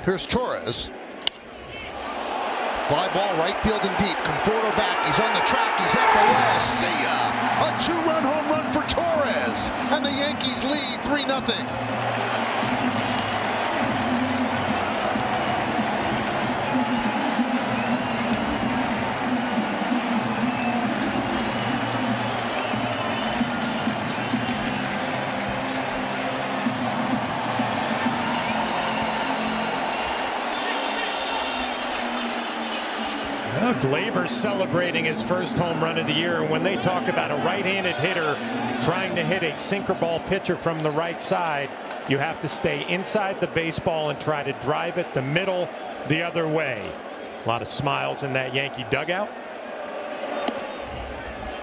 Here's Torres. Fly ball right field and deep. Conforto back. He's on the track. He's at the wall. See ya! A 2-run home run for Torres. And the Yankees lead 3-0. Glaber celebrating his first home run of the year. And when they talk about a right-handed hitter trying to hit a sinker ball pitcher from the right side, you have to stay inside the baseball and try to drive it the middle the other way. A lot of smiles in that Yankee dugout.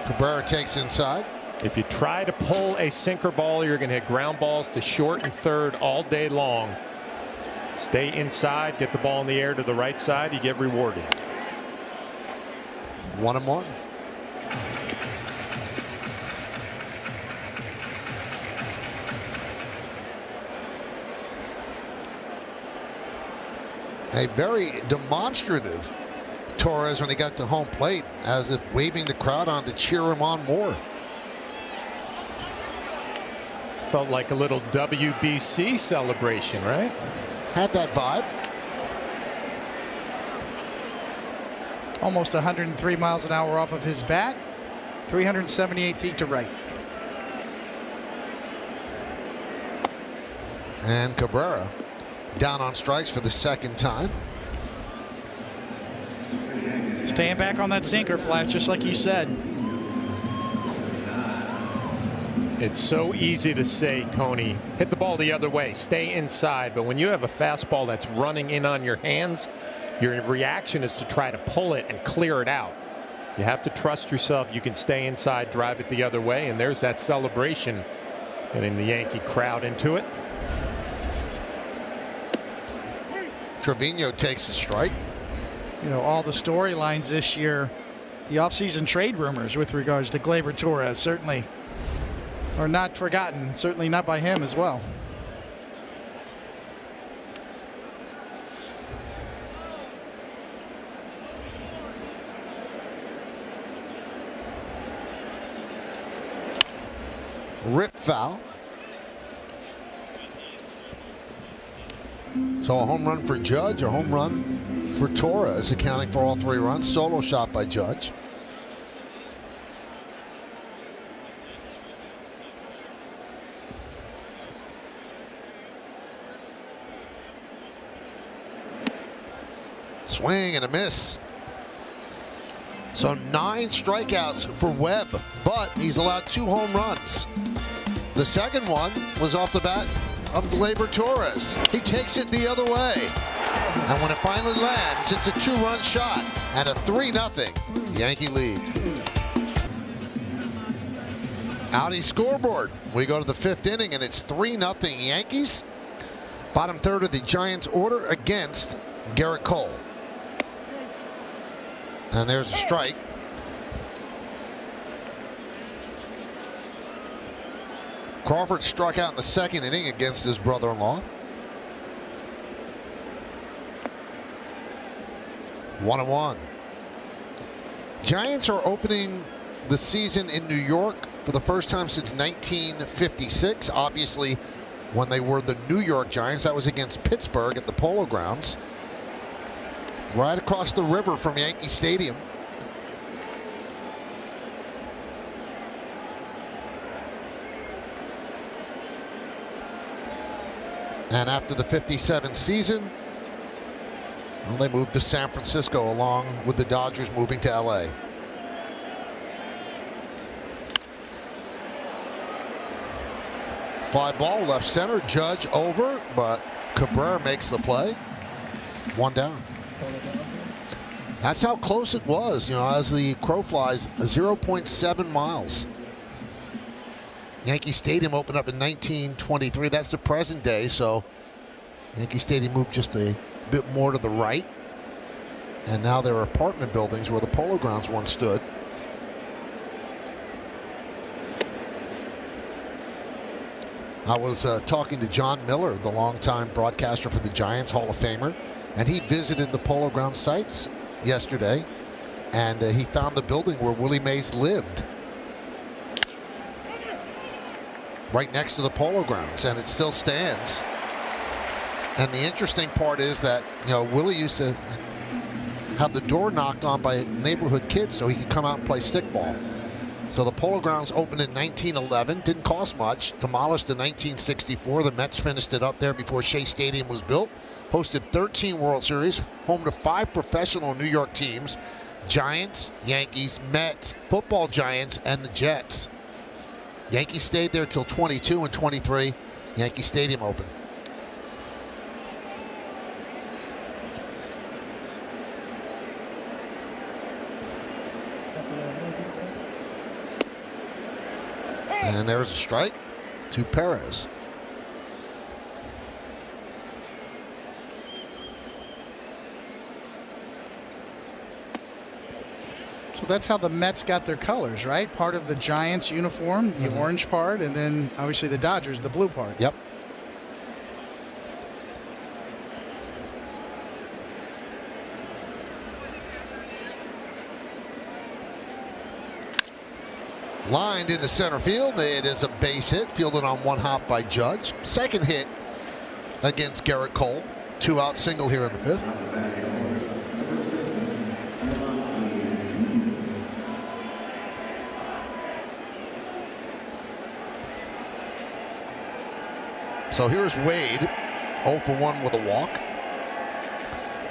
Cabrera takes inside. If you try to pull a sinker ball, you're going to hit ground balls to short and third all day long. Stay inside, get the ball in the air to the right side, you get rewarded. 1-1. A very demonstrative Torres when he got to home plate, as if waving the crowd on to cheer him on more. Felt like a little WBC celebration, right? Had that vibe. Almost 103 miles an hour off of his bat, 378 feet to right. And Cabrera down on strikes for the second time. Staying back on that sinker, Flash, just like you said. It's so easy to say, Coney, hit the ball the other way, stay inside. But when you have a fastball that's running in on your hands, your reaction is to try to pull it and clear it out. You have to trust yourself. You can stay inside, drive it the other way, and there's that celebration getting the Yankee crowd into it. Trevino takes a strike. You know, all the storylines this year, the offseason trade rumors with regards to Gleyber Torres certainly are not forgotten, certainly not by him as well. Rip foul. So a home run for Judge, a home run for Torres, accounting for all 3 runs. Solo shot by Judge. Swing and a miss. So 9 strikeouts for Webb, but he's allowed 2 home runs. The second one was off the bat of Gleyber Torres. He takes it the other way. And when it finally lands, it's a 2-run shot and a 3-0 Yankee lead. Audi scoreboard. We go to the 5th inning and it's 3-0 Yankees. Bottom third of the Giants order against Garrett Cole. And there's a strike. Crawford struck out in the 2nd inning against his brother-in-law. 1-1. Giants are opening the season in New York for the first time since 1956. Obviously, when they were the New York Giants, that was against Pittsburgh at the Polo Grounds, right across the river from Yankee Stadium. And after the 57 season, well, they moved to San Francisco along with the Dodgers moving to LA. Fly ball left center, Judge over, but Cabrera makes the play. One down. That's how close it was, as the crow flies 0.7 miles. Yankee Stadium opened up in 1923. That's the present day, so Yankee Stadium moved just a bit more to the right. And now there are apartment buildings where the Polo Grounds once stood. I was talking to John Miller, the longtime broadcaster for the Giants, Hall of Famer, and he visited the Polo Grounds sites yesterday, and he found the building where Willie Mays lived, right next to the Polo Grounds, and it still stands. And the interesting part is that, Willie used to have the door knocked on by neighborhood kids so he could come out and play stickball. So the Polo Grounds opened in 1911, didn't cost much, demolished in 1964. The Mets finished it up there before Shea Stadium was built. Hosted 13 World Series, home to 5 professional New York teams: Giants, Yankees, Mets, football giants, and the Jets. Yankees stayed there till 22 and 23. Yankee Stadium opened. And there's a strike to Perez. So that's how the Mets got their colors, right? Part of the Giants uniform, the orange part, and then obviously the Dodgers, the blue part. Yep. Lined into center field. It is a base hit, fielded on one hop by Judge. Second hit against Garrett Cole. 2-out single here in the 5th. So here's Wade, 0 for 1 with a walk.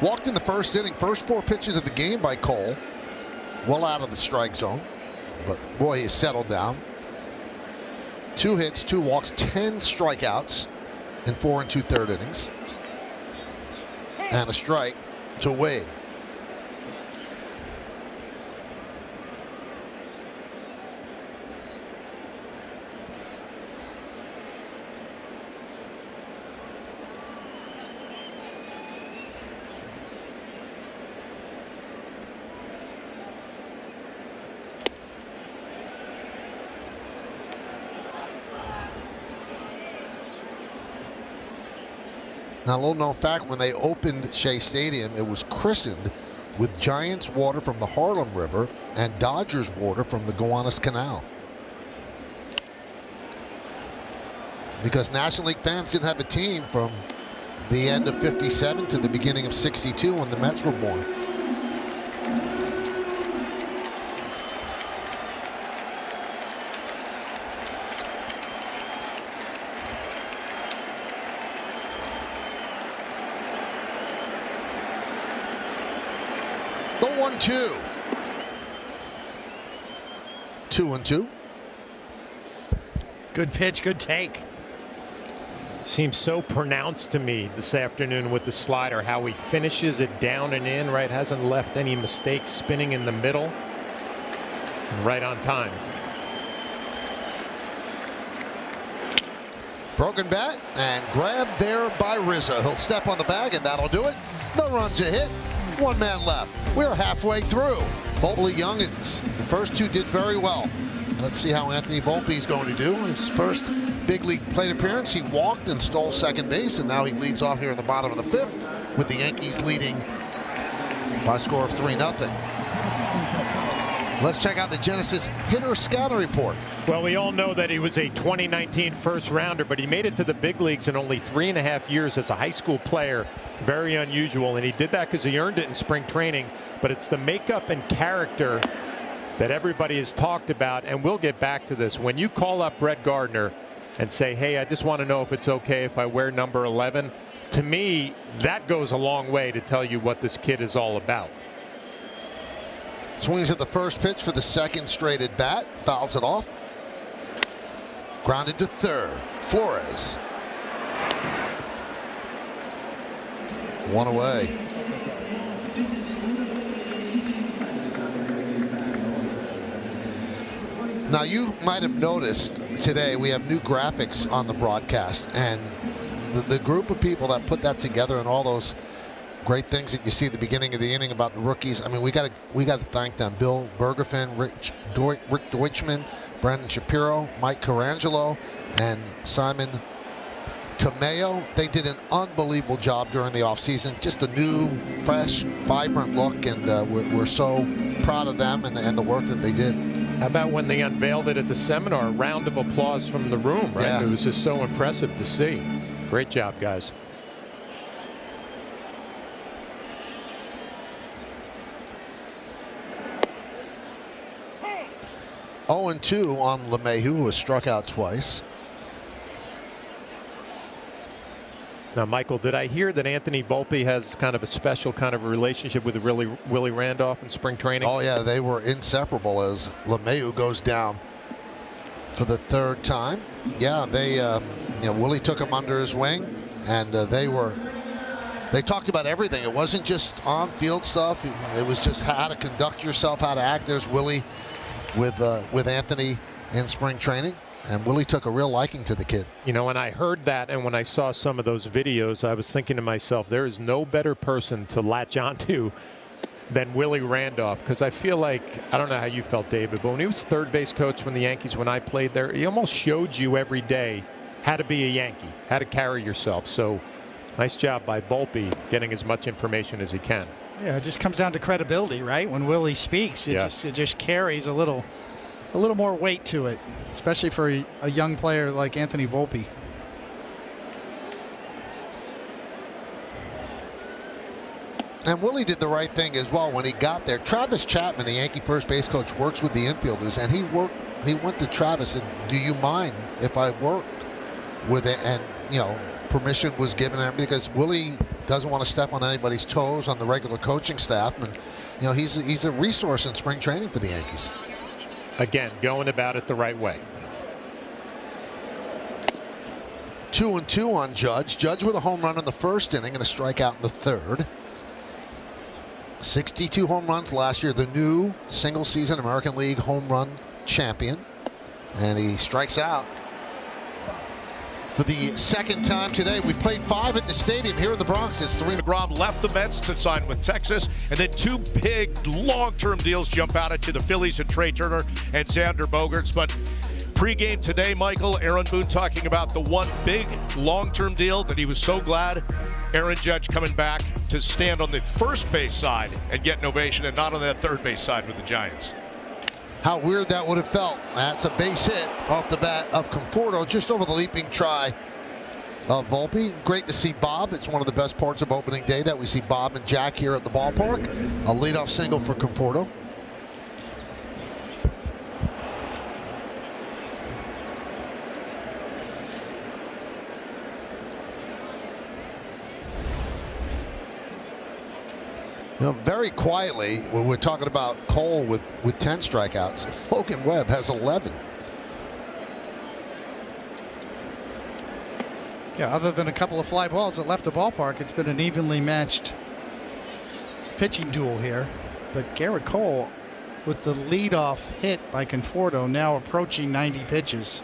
Walked in the first inning. First 4 pitches of the game by Cole. Well out of the strike zone. But boy, he's settled down. 2 hits, 2 walks, 10 strikeouts in 4 2/3 innings. And a strike to Wade. Now, a little known fact, when they opened Shea Stadium, it was christened with Giants water from the Harlem River and Dodgers water from the Gowanus Canal. Because National League fans didn't have a team from the end of 57 to the beginning of 62 when the Mets were born. The 1-2. 2-2. Good pitch, good take. Seems so pronounced to me this afternoon with the slider, how he finishes it down and in, right? Hasn't left any mistakes spinning in the middle. Right on time. Broken bat and grabbed there by Rizzo. He'll step on the bag and that'll do it. No runs a hit. 1 man left. We're halfway through. Volpe Youngins. The first 2 did very well. Let's see how Anthony Volpe is going to do. His first big league plate appearance, he walked and stole second base, and now he leads off here in the bottom of the 5th with the Yankees leading by a score of 3-0. Let's check out the Genesis hitter scouting report. Well, we all know that he was a 2019 first rounder, but he made it to the big leagues in only 3.5 years as a high school player. Very unusual, and he did that because he earned it in spring training. But it's the makeup and character that everybody has talked about, and we'll get back to this. When you call up Brett Gardner, and say, hey, I just want to know if it's okay if I wear number 11. To me, that goes a long way to tell you what this kid is all about. Swings at the first pitch for the second straight at bat. Fouls it off. Grounded to third. Flores. One away. Now, you might have noticed today we have new graphics on the broadcast, and the group of people that put that together and all those great things that you see at the beginning of the inning about the rookies. I mean, we got to thank them. Bill Bergefin, Rick Deutschman, Brandon Shapiro, Mike Carangelo, and Simon Tomeo. They did an unbelievable job during the offseason. Just a new, fresh, vibrant look, and we're so proud of them and the work that they did. How about when they unveiled it at the seminar? A round of applause from the room, right? Yeah. It was just so impressive to see. Great job, guys. Oh, 0-2 on LeMahieu, who was struck out twice. Now, Michael, did I hear that Anthony Volpe has kind of a special kind of relationship with Willie Randolph in spring training? Oh, yeah, they were inseparable as LeMahieu goes down for the third time. Yeah, they, Willie took him under his wing, and they talked about everything. It wasn't just on-field stuff. It was just how to conduct yourself, how to act. There's Willie with Anthony in spring training. And Willie took a real liking to the kid. You know, when I heard that and when I saw some of those videos, I was thinking to myself, there is no better person to latch onto than Willie Randolph. Because I feel like, I don't know how you felt, David, but when he was third base coach when the Yankees, when I played there, he almost showed you every day how to be a Yankee, how to carry yourself. So nice job by Volpe getting as much information as he can. Yeah, it just comes down to credibility, right? When Willie speaks, it just carries a little more weight to it, especially for a young player like Anthony Volpe. And Willie did the right thing as well when he got there. Travis Chapman, the Yankee first base coach, works with the infielders, and he went to Travis and, do you mind if I work with it? And, permission was given him because Willie doesn't want to step on anybody's toes on the regular coaching staff. And, he's a resource in spring training for the Yankees. Again, going about it the right way. 2-2 on Judge. Judge with a home run in the first inning and a strikeout in the third. 62 home runs last year. The new single-season American League home run champion. And he strikes out for the second time today. We've played 5 at the stadium here in the Bronx. It's 3. DeGrom left the Mets to sign with Texas, and then 2 big long-term deals jump out at you, the Phillies and Trey Turner and Xander Bogaerts. But pregame today, Michael, Aaron Boone talking about the one big long-term deal that he was so glad Aaron Judge coming back to stand on the first base side and get an ovation, and not on that third base side with the Giants. How weird that would have felt. That's a base hit off the bat of Conforto, just over the leaping try of Volpe. Great to see Bob. It's one of the best parts of opening day that we see Bob and Jack here at the ballpark. A leadoff single for Conforto. Very quietly, when we're talking about Cole with 10 strikeouts, Logan Webb has 11. Yeah, other than a couple of fly balls that left the ballpark, it's been an evenly matched pitching duel here. But Garrett Cole with the leadoff hit by Conforto, now approaching 90 pitches.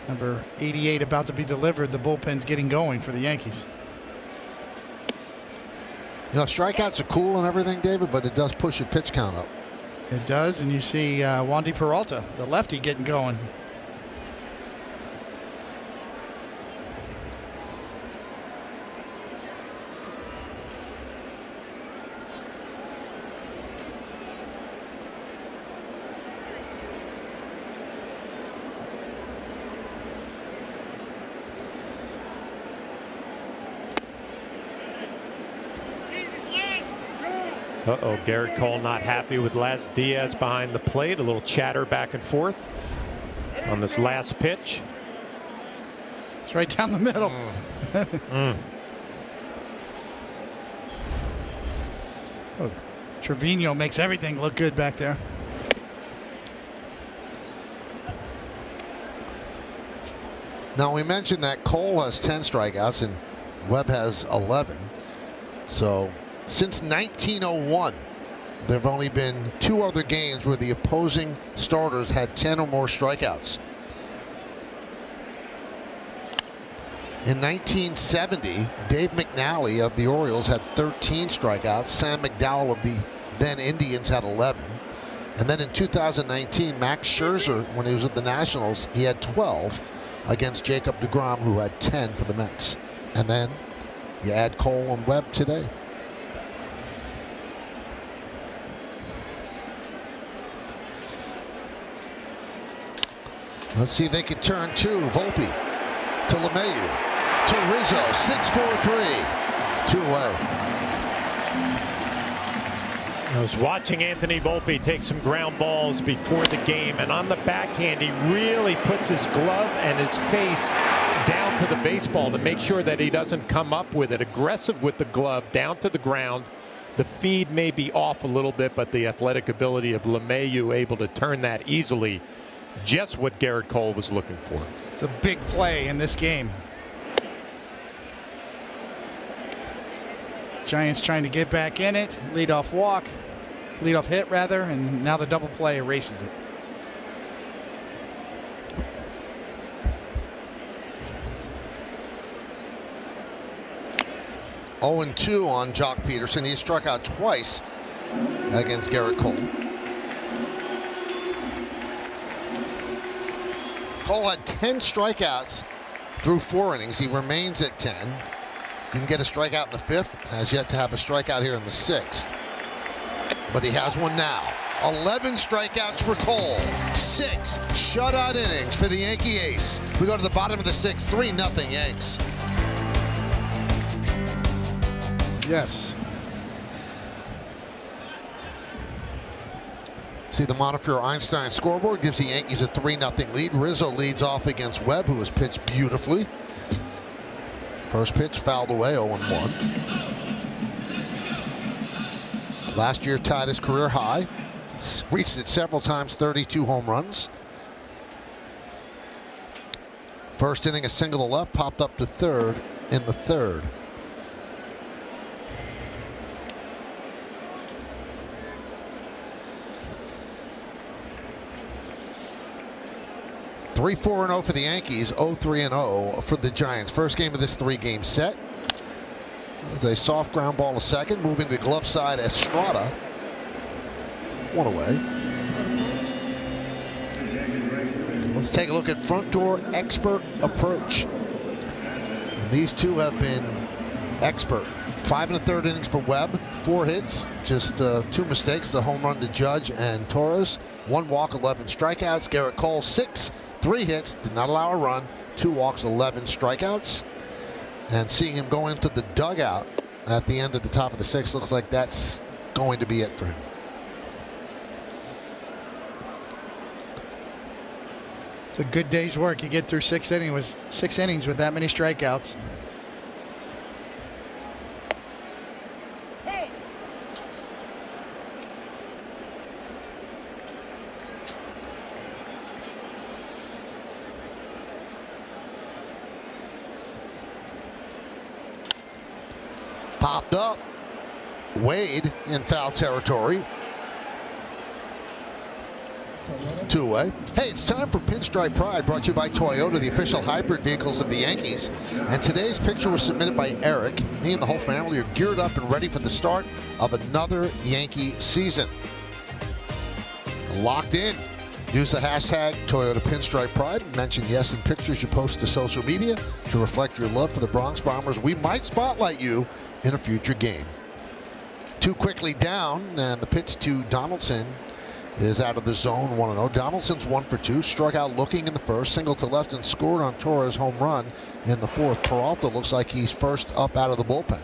Number 88 about to be delivered. The bullpen's getting going for the Yankees. Strikeouts are cool and everything, David, but it does push your pitch count up. It does, and you see Wandy Peralta, the lefty, getting going. Uh-oh, Garrett Cole not happy with Laz Diaz behind the plate. A little chatter back and forth on this last pitch. It's right down the middle. Oh, Trevino makes everything look good back there. Now, we mentioned that Cole has 10 strikeouts and Webb has 11. So, since 1901, there have only been 2 other games where the opposing starters had 10 or more strikeouts. In 1970, Dave McNally of the Orioles had 13 strikeouts. Sam McDowell of the then Indians had 11. And then in 2019, Max Scherzer, when he was with the Nationals, he had 12 against Jacob deGrom, who had 10 for the Mets. And then you add Cole and Webb today. Let's see if they can turn to Volpe, to LeMahieu, to Rizzo, 6-4-3, 2 away. I was watching Anthony Volpe take some ground balls before the game, and on the backhand, he really puts his glove and his face down to the baseball to make sure that he doesn't come up with it. Aggressive with the glove, down to the ground. The feed may be off a little bit, but the athletic ability of LeMahieu able to turn that easily. Just what Garrett Cole was looking for. It's a big play in this game. Giants trying to get back in it. Leadoff walk. Leadoff hit, rather. And now the double play erases it. And 2 on Jock Peterson. He struck out twice against Garrett Cole. Cole had 10 strikeouts through 4 innings. He remains at 10. Didn't get a strikeout in the 5th. Has yet to have a strikeout here in the 6th. But he has one now. 11 strikeouts for Cole. 6 shutout innings for the Yankee ace. We go to the bottom of the 6th. 3-0 Yanks. Yes. See the Montefiore Einstein scoreboard gives the Yankees a 3-0 lead. Rizzo leads off against Webb, who has pitched beautifully. First pitch fouled away, 0-1. Last year tied his career high. Reached it several times, 32 home runs. First inning, a single to left, popped up to third in the 3rd. Three 4-0 for the Yankees, 0-3-0 for the Giants. First game of this 3-game set. It's a soft ground ball to second, moving to glove side Estrada. 1 away. Let's take a look at front door expert approach. And these two have been expert. 5 1/3 innings for Webb, 4 hits, just 2 mistakes, the home run to Judge and Torres. 1 walk, 11 strikeouts. Garrett Cole, 6, 3 hits, did not allow a run, 2 walks, 11 strikeouts. And seeing him go into the dugout at the end of the top of the 6th, looks like that's going to be it for him. It's a good day's work. You get through 6 innings with that many strikeouts. Popped up. Wade in foul territory. 2 away. Hey, it's time for Pinstripe Pride, brought to you by Toyota, the official hybrid vehicles of the Yankees. And today's picture was submitted by Eric. Me and the whole family are geared up and ready for the start of another Yankee season. Locked in. Use the hashtag Toyota Pinstripe Pride. Mention yes in pictures you post to social media to reflect your love for the Bronx Bombers. We might spotlight you in a future game. 2 quickly down, and the pitch to Donaldson is out of the zone, 1-0. Donaldson's 1 for 2, struck out looking in the 1st, single to left and scored on Torres' home run in the 4th. Peralta looks like he's first up out of the bullpen.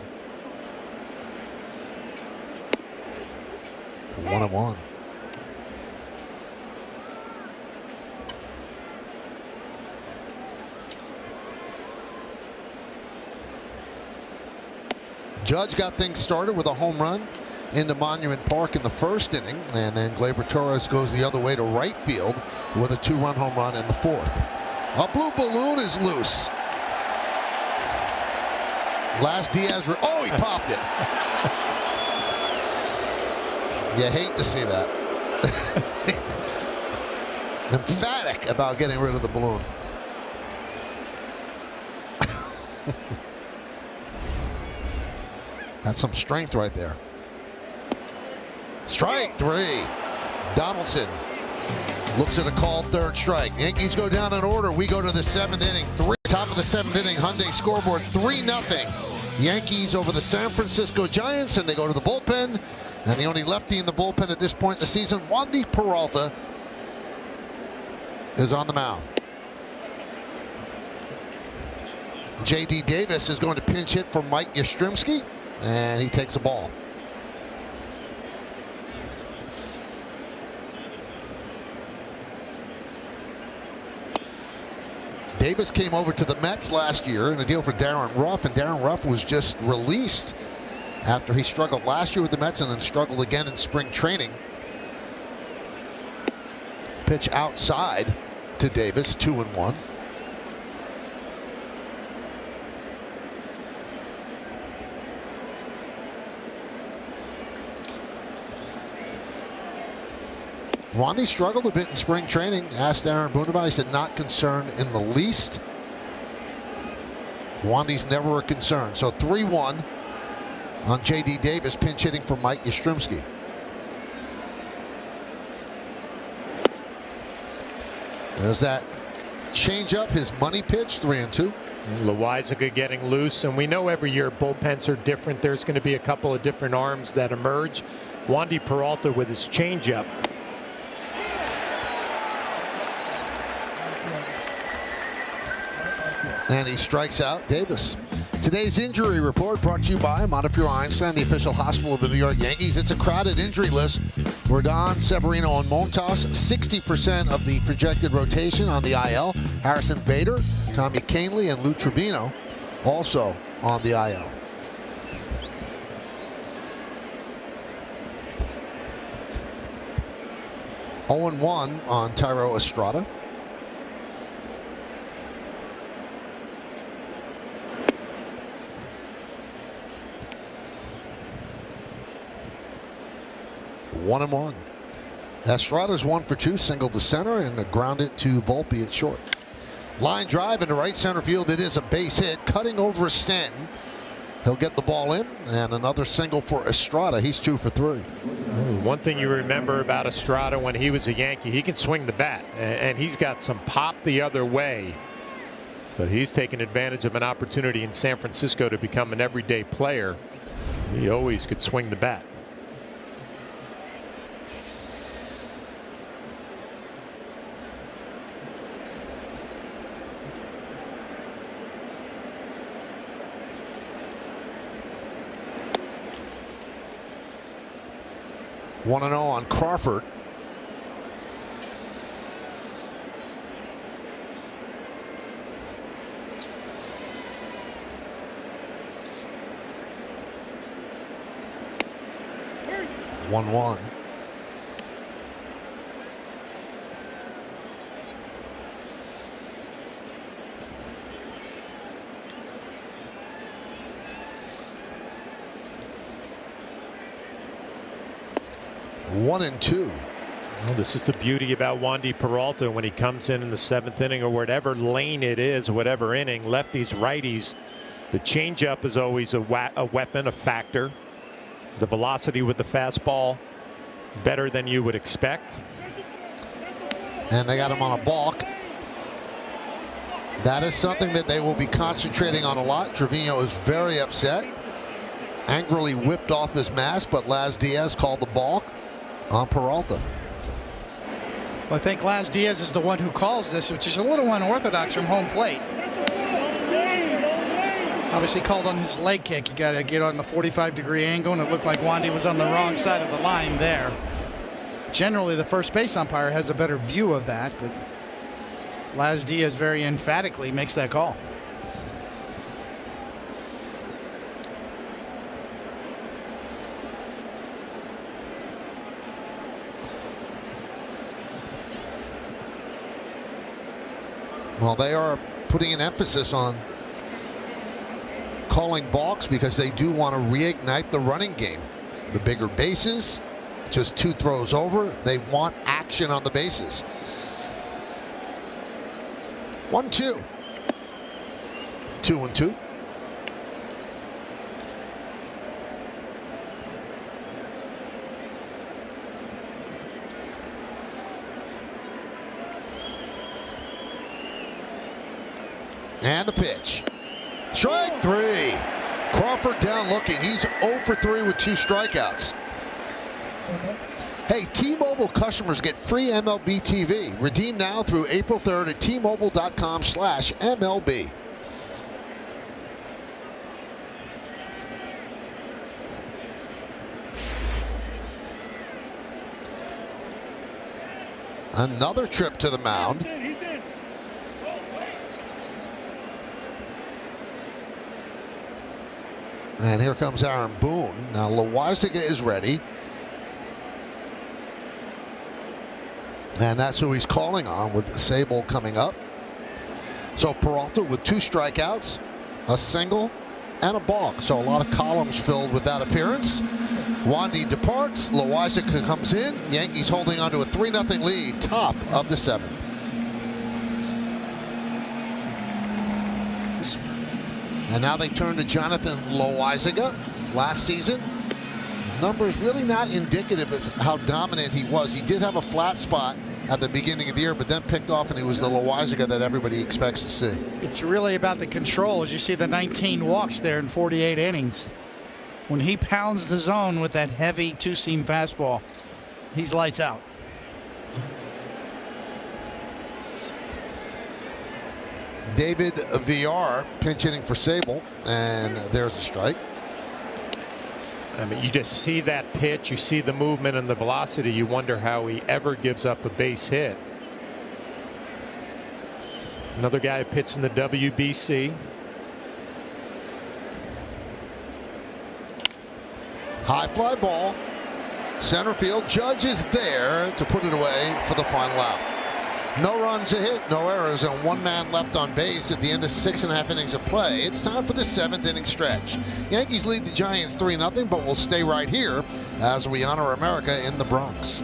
1-1. Judge got things started with a home run into Monument Park in the first inning, and then Gleyber Torres goes the other way to right field with a 2-run home run in the fourth. A blue balloon is loose. Last Diaz, oh, he popped it. You hate to see that. Emphatic about getting rid of the balloon. That's some strength right there. Strike 3. Donaldson looks at a called third strike. Yankees go down in order. We go to the 7th inning. Top of the 7th inning, Hyundai scoreboard 3-0. Yankees over the San Francisco Giants, and they go to the bullpen. And the only lefty in the bullpen at this point in the season, Wandy Peralta, is on the mound. J.D. Davis is going to pinch hit for Mike Yastrzemski, and he takes a ball. Davis came over to the Mets last year in a deal for Darren Ruff, and Darren Ruff was just released after he struggled last year with the Mets and then struggled again in spring training. Pitch outside to Davis, 2-1. Wandy struggled a bit in spring training. Asked Aaron Boone about it. He said not concerned in the least. Wandy's never a concern. So 3-1 on J.D. Davis, pinch hitting for Mike Yastrzemski. There's that changeup, his money pitch, 3-2. Loizaga getting loose, and we know every year bullpens are different. There's going to be a couple of different arms that emerge. Wandy Peralta with his changeup. And he strikes out Davis. Today's injury report brought to you by Montefiore Einstein, the official hospital of the New York Yankees. It's a crowded injury list. Rodon, Severino, and Montas, 60% of the projected rotation on the IL. Harrison Bader, Tommy Kahnle, and Lou Trevino also on the IL. (0-1) on Thairo Estrada. 1-1. Estrada's 1 for 2, single to center, and a grounded to Volpe at short. Line drive into right center field. It is a base hit, cutting over Stanton. He'll get the ball in, and another single for Estrada. He's 2 for 3. One thing you remember about Estrada when he was a Yankee, he can swing the bat, and he's got some pop the other way. So he's taken advantage of an opportunity in San Francisco to become an everyday player. He always could swing the bat. One 1-0 on Crawford. (1-1). One and two. Well, this is the beauty about Wandy Peralta when he comes in the 7th inning or whatever lane it is, whatever inning, lefties, righties. The changeup is always a weapon, a factor. The velocity with the fastball better than you would expect. And they got him on a balk. That is something that they will be concentrating on a lot. Trevino is very upset. Angrily whipped off his mask, but Laz Diaz called the balk on Peralta. Well, I think Laz Diaz is the one who calls this, which is a little unorthodox from home plate. Obviously called on his leg kick. You got to get on the 45-degree angle, and it looked like Wandy was on the wrong side of the line there. Generally, the first base umpire has a better view of that, but Laz Diaz very emphatically makes that call. Well, they are putting an emphasis on calling balks because they do want to reignite the running game. The bigger bases, just 2 throws over. They want action on the bases. 1-2. 2-2. And the pitch. Strike 3. Crawford down looking. He's 0 for 3 with 2 strikeouts. Hey, T-Mobile customers get free MLB TV. Redeem now through April 3rd at T-Mobile.com/MLB. Another trip to the mound. And here comes Aaron Boone. Now Loizaga is ready. And that's who he's calling on with Sable coming up. So Peralta with 2 strikeouts, a single, and a balk. So a lot of columns filled with that appearance. Wandy departs. Loizaga comes in. Yankees holding on to a 3-0 lead, top of the 7th. And now they turn to Jonathan Loizaga. Last season, numbers really not indicative of how dominant he was. He did have a flat spot at the beginning of the year, but then picked off, and he was the Loizaga that everybody expects to see. It's really about the control, as you see the 19 walks there in 48 innings. When he pounds the zone with that heavy 2-seam fastball, he's lights out. David VR pinch hitting for Sable, and there's a strike. I mean, you just see that pitch, you see the movement and the velocity, you wonder how he ever gives up a base hit. Another guy who pitched in the WBC. High fly ball. Center field. Judge is there to put it away for the final out. No runs, a hit, no errors, and 1 man left on base at the end of 6.5 innings of play. It's time for the 7th inning stretch. Yankees lead the Giants 3-0, but we'll stay right here as we honor America in the Bronx.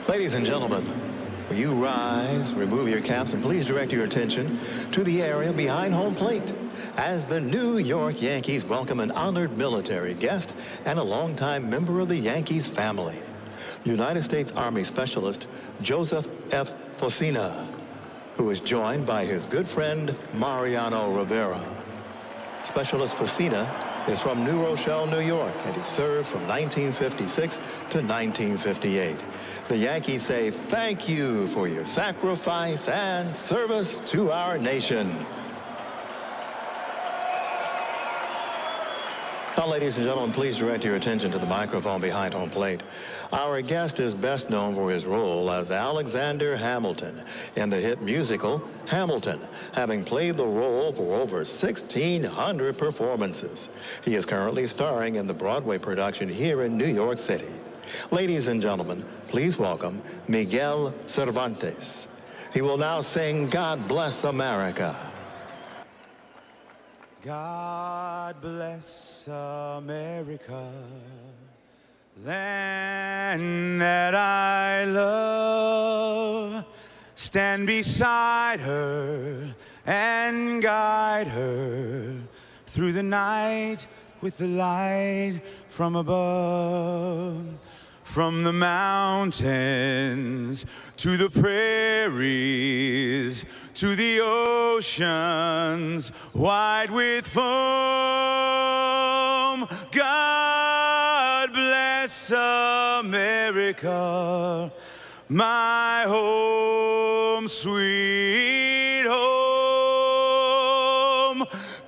Ladies and gentlemen, will you rise, remove your caps, and please direct your attention to the area behind home plate as the New York Yankees welcome an honored military guest and a longtime member of the Yankees family, United States Army Specialist Joseph F. Focina, who is joined by his good friend Mariano Rivera. Specialist Focina is from New Rochelle, New York, and he served from 1956 to 1958. The Yankees say thank you for your sacrifice and service to our nation. Now, ladies and gentlemen, please direct your attention to the microphone behind home plate. Our guest is best known for his role as Alexander Hamilton in the hit musical Hamilton, having played the role for over 1,600 performances. He is currently starring in the Broadway production here in New York City. Ladies and gentlemen, please welcome Miguel Cervantes. He will now sing God Bless America. God bless America, land that I love. Stand beside her and guide her through the night with the light from above. From the mountains to the prairies to the oceans wide with foam. God bless America, my home, sweet home.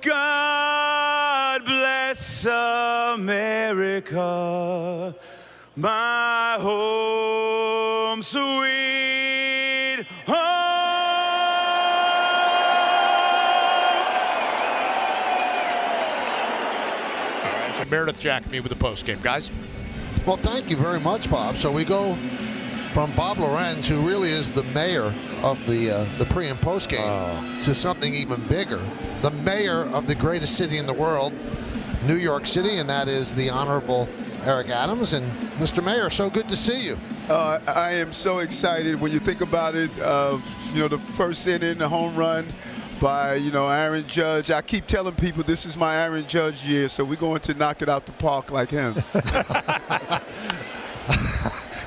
God bless America, my home sweet home. Meredith Jackme with the postgame, guys. Well, thank you very much, Bob. So we go from Bob Lorenz, who really is the mayor of the pre and post game, to something even bigger. The mayor of the greatest city in the world, New York City, and that is the Honorable Eric Adams. And Mr. Mayor, so good to see you. I am so excited when you think about it. The first inning, the home run by Aaron Judge. I keep telling people this is my Aaron Judge year, so we're going to knock it out the park like him.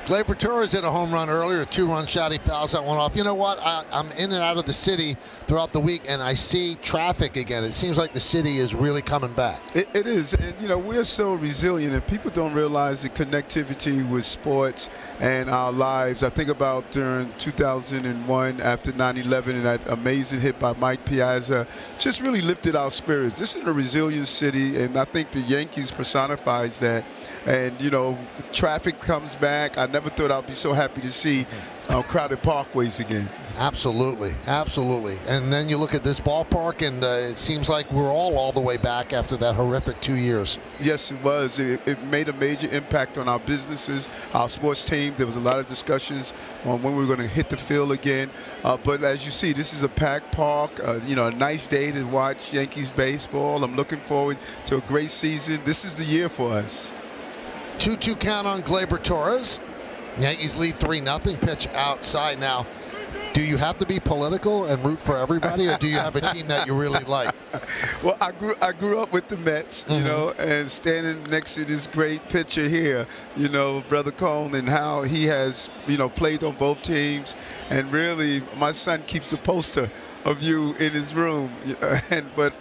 Gleyber Torres hit a home run earlier, a 2-run shot. He fouls that one off. You know what? I'm in and out of the city throughout the week, and I see traffic again. It seems like the city is really coming back. It is. And, we're so resilient, and people don't realize the connectivity with sports and our lives. I think about during 2001 after 9/11 and that amazing hit by Mike Piazza just really lifted our spirits. This is a resilient city, and I think the Yankees personifies that. And, traffic comes back. I never thought I'd be so happy to see crowded parkways again. Absolutely, absolutely. And then you look at this ballpark, and it seems like we're all the way back after that horrific 2 years. Yes, it was. It made a major impact on our businesses, our sports team. There was a lot of discussions on when we were going to hit the field again. But as you see, this is a packed park. A nice day to watch Yankees baseball. I'm looking forward to a great season. This is the year for us. 2-2 count on Gleyber Torres. Yankees lead 3-0. Pitch outside now. Do you have to be political and root for everybody, or do you have a team that you really like? Well, I grew up with the Mets, and standing next to this great pitcher here, Brother Cone, and how he has, played on both teams. And really, my son keeps a poster of you in his room. But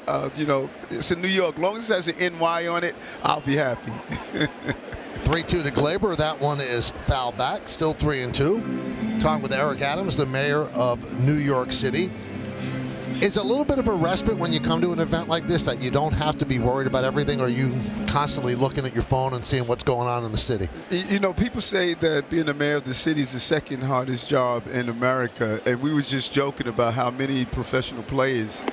it's in New York. As long as it has an NY on it, I'll be happy. 3-2 to Gleyber. That one is foul back. Still 3-2. Talking with Eric Adams, the mayor of New York City. It's a little bit of a respite when you come to an event like this that you don't have to be worried about everything, or you constantly looking at your phone and seeing what's going on in the city. People say that being the mayor of the city is the second hardest job in America, and we were just joking about how many professional players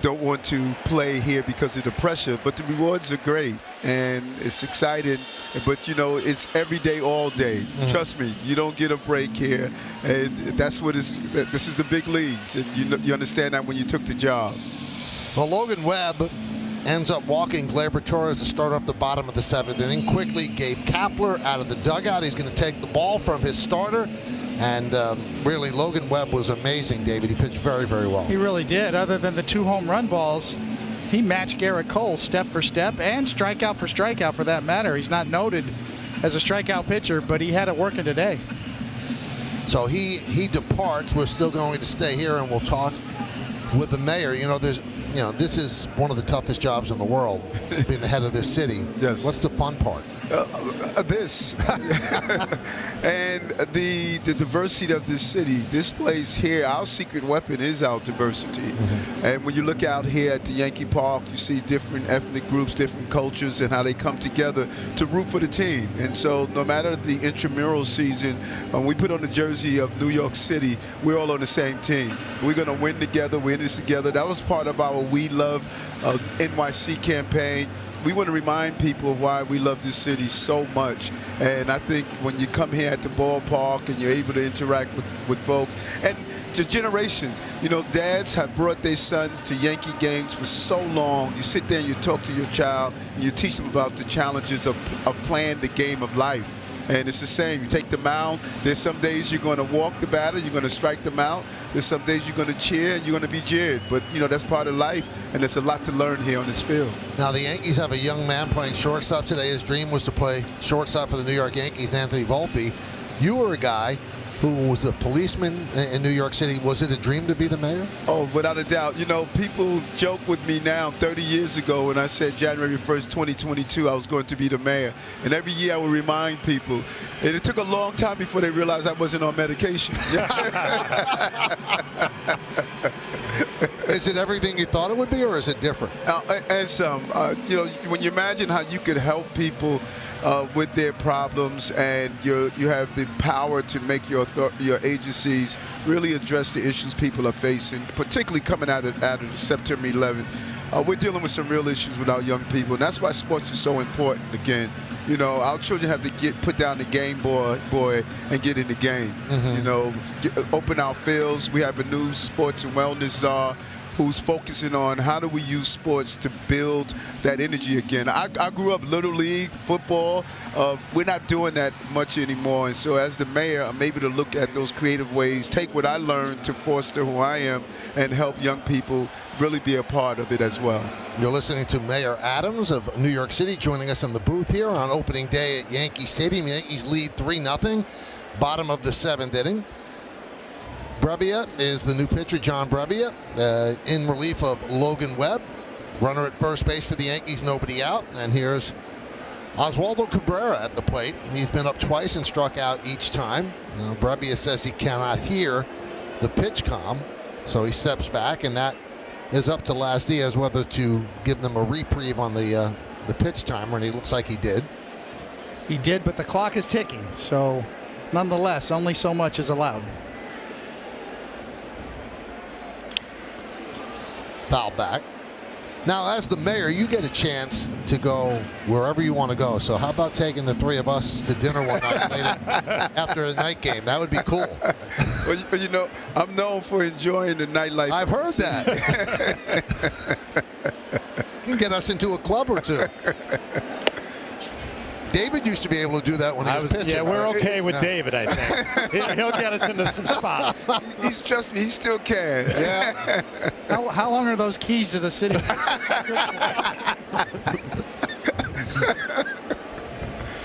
don't want to play here because of the pressure, but the rewards are great and it's exciting. But it's every day, all day. Trust me, you don't get a break here, and that's what this is the big leagues, and you understand that when you took the job. Well, Logan Webb ends up walking Gleyber Torres to start off the bottom of the 7th inning. Quickly, Gabe Kapler out of the dugout. He's going to take the ball from his starter. And really, Logan Webb was amazing, David. He pitched very, very well. He really did. Other than the 2 home run balls, he matched Garrett Cole step for step and strikeout for strikeout for that matter. He's not noted as a strikeout pitcher, but he had it working today. So he departs. We're still going to stay here, and we'll talk with the mayor. This is one of the toughest jobs in the world, being the head of this city. Yes. What's the fun part? This and the diversity of this city. This place here, our secret weapon is our diversity. And when you look out here at the Yankee Park, you see different ethnic groups, different cultures, and how they come together to root for the team. And so no matter the intramural season, when we put on the jersey of New York City, we're all on the same team. We're going to win together, win this together. That was part of our We Love NYC campaign. We want to remind people of why we love this city so much. And I think when you come here at the ballpark and you're able to interact with folks, and to generations, dads have brought their sons to Yankee games for so long. You sit there and you talk to your child and you teach them about the challenges of playing the game of life. And it's the same. You take the mound. There's some days you're going to walk the batter. You're going to strike them out. There's some days you're going to cheer and you're going to be jeered. But, that's part of life, and there's a lot to learn here on this field. Now, the Yankees have a young man playing shortstop today. His dream was to play shortstop for the New York Yankees, Anthony Volpe. You were a guy who was a policeman in New York City. Was it a dream to be the mayor? Oh, without a doubt. People joke with me now 30 years ago when I said January 1st, 2022, I was going to be the mayor. And every year I would remind people. And it took a long time before they realized I wasn't on medication. Is it everything you thought it would be, or is it different? When you imagine how you could help people with their problems, and you have the power to make your agencies really address the issues people are facing, particularly coming out of the September 11th. We're dealing with some real issues with our young people, and that's why sports is so important. Again, our children have to put down the Game Boy and get in the game. Open our fields. We have a new sports and wellness czar who's focusing on how do we use sports to build that energy again. I grew up Little League, football. We're not doing that much anymore. And so as the mayor, I'm able to look at those creative ways, take what I learned to foster who I am, and help young people really be a part of it as well. You're listening to Mayor Adams of New York City joining us in the booth here on opening day at Yankee Stadium. Yankees lead 3-0, bottom of the 7th inning. Brebbia is the new pitcher, John Brebbia, in relief of Logan Webb. Runner at first base for the Yankees, nobody out. And here's Oswaldo Cabrera at the plate. He's been up twice and struck out each time. Brebbia says he cannot hear the pitch comm, so he steps back, and that is up to Las Diaz whether to give them a reprieve on the pitch timer, and he looks like he did. He did, but the clock is ticking, so nonetheless, only so much is allowed. Foul back. Now, as the mayor, you get a chance to go wherever you want to go. So how about taking the three of us to dinner one night later after a night game? That would be cool. Well, I'm known for enjoying the nightlife. I've heard that. You can get us into a club or two. David used to be able to do that when he was pitching. Yeah, we're okay with David, I think. He'll get us into some spots. Trust me, he still can. Yeah. How long are those keys to the city?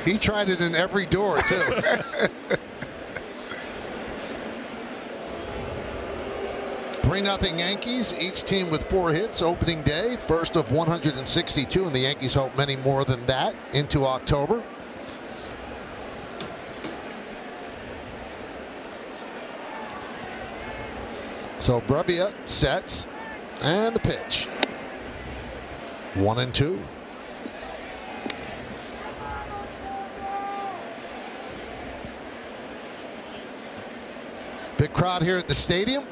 He tried it in every door, too. Three-0 Yankees, each team with 4 hits opening day, first of 162, and the Yankees hope many more than that into October. So Brebbia sets, and the pitch. 1-2. Big crowd here at the stadium.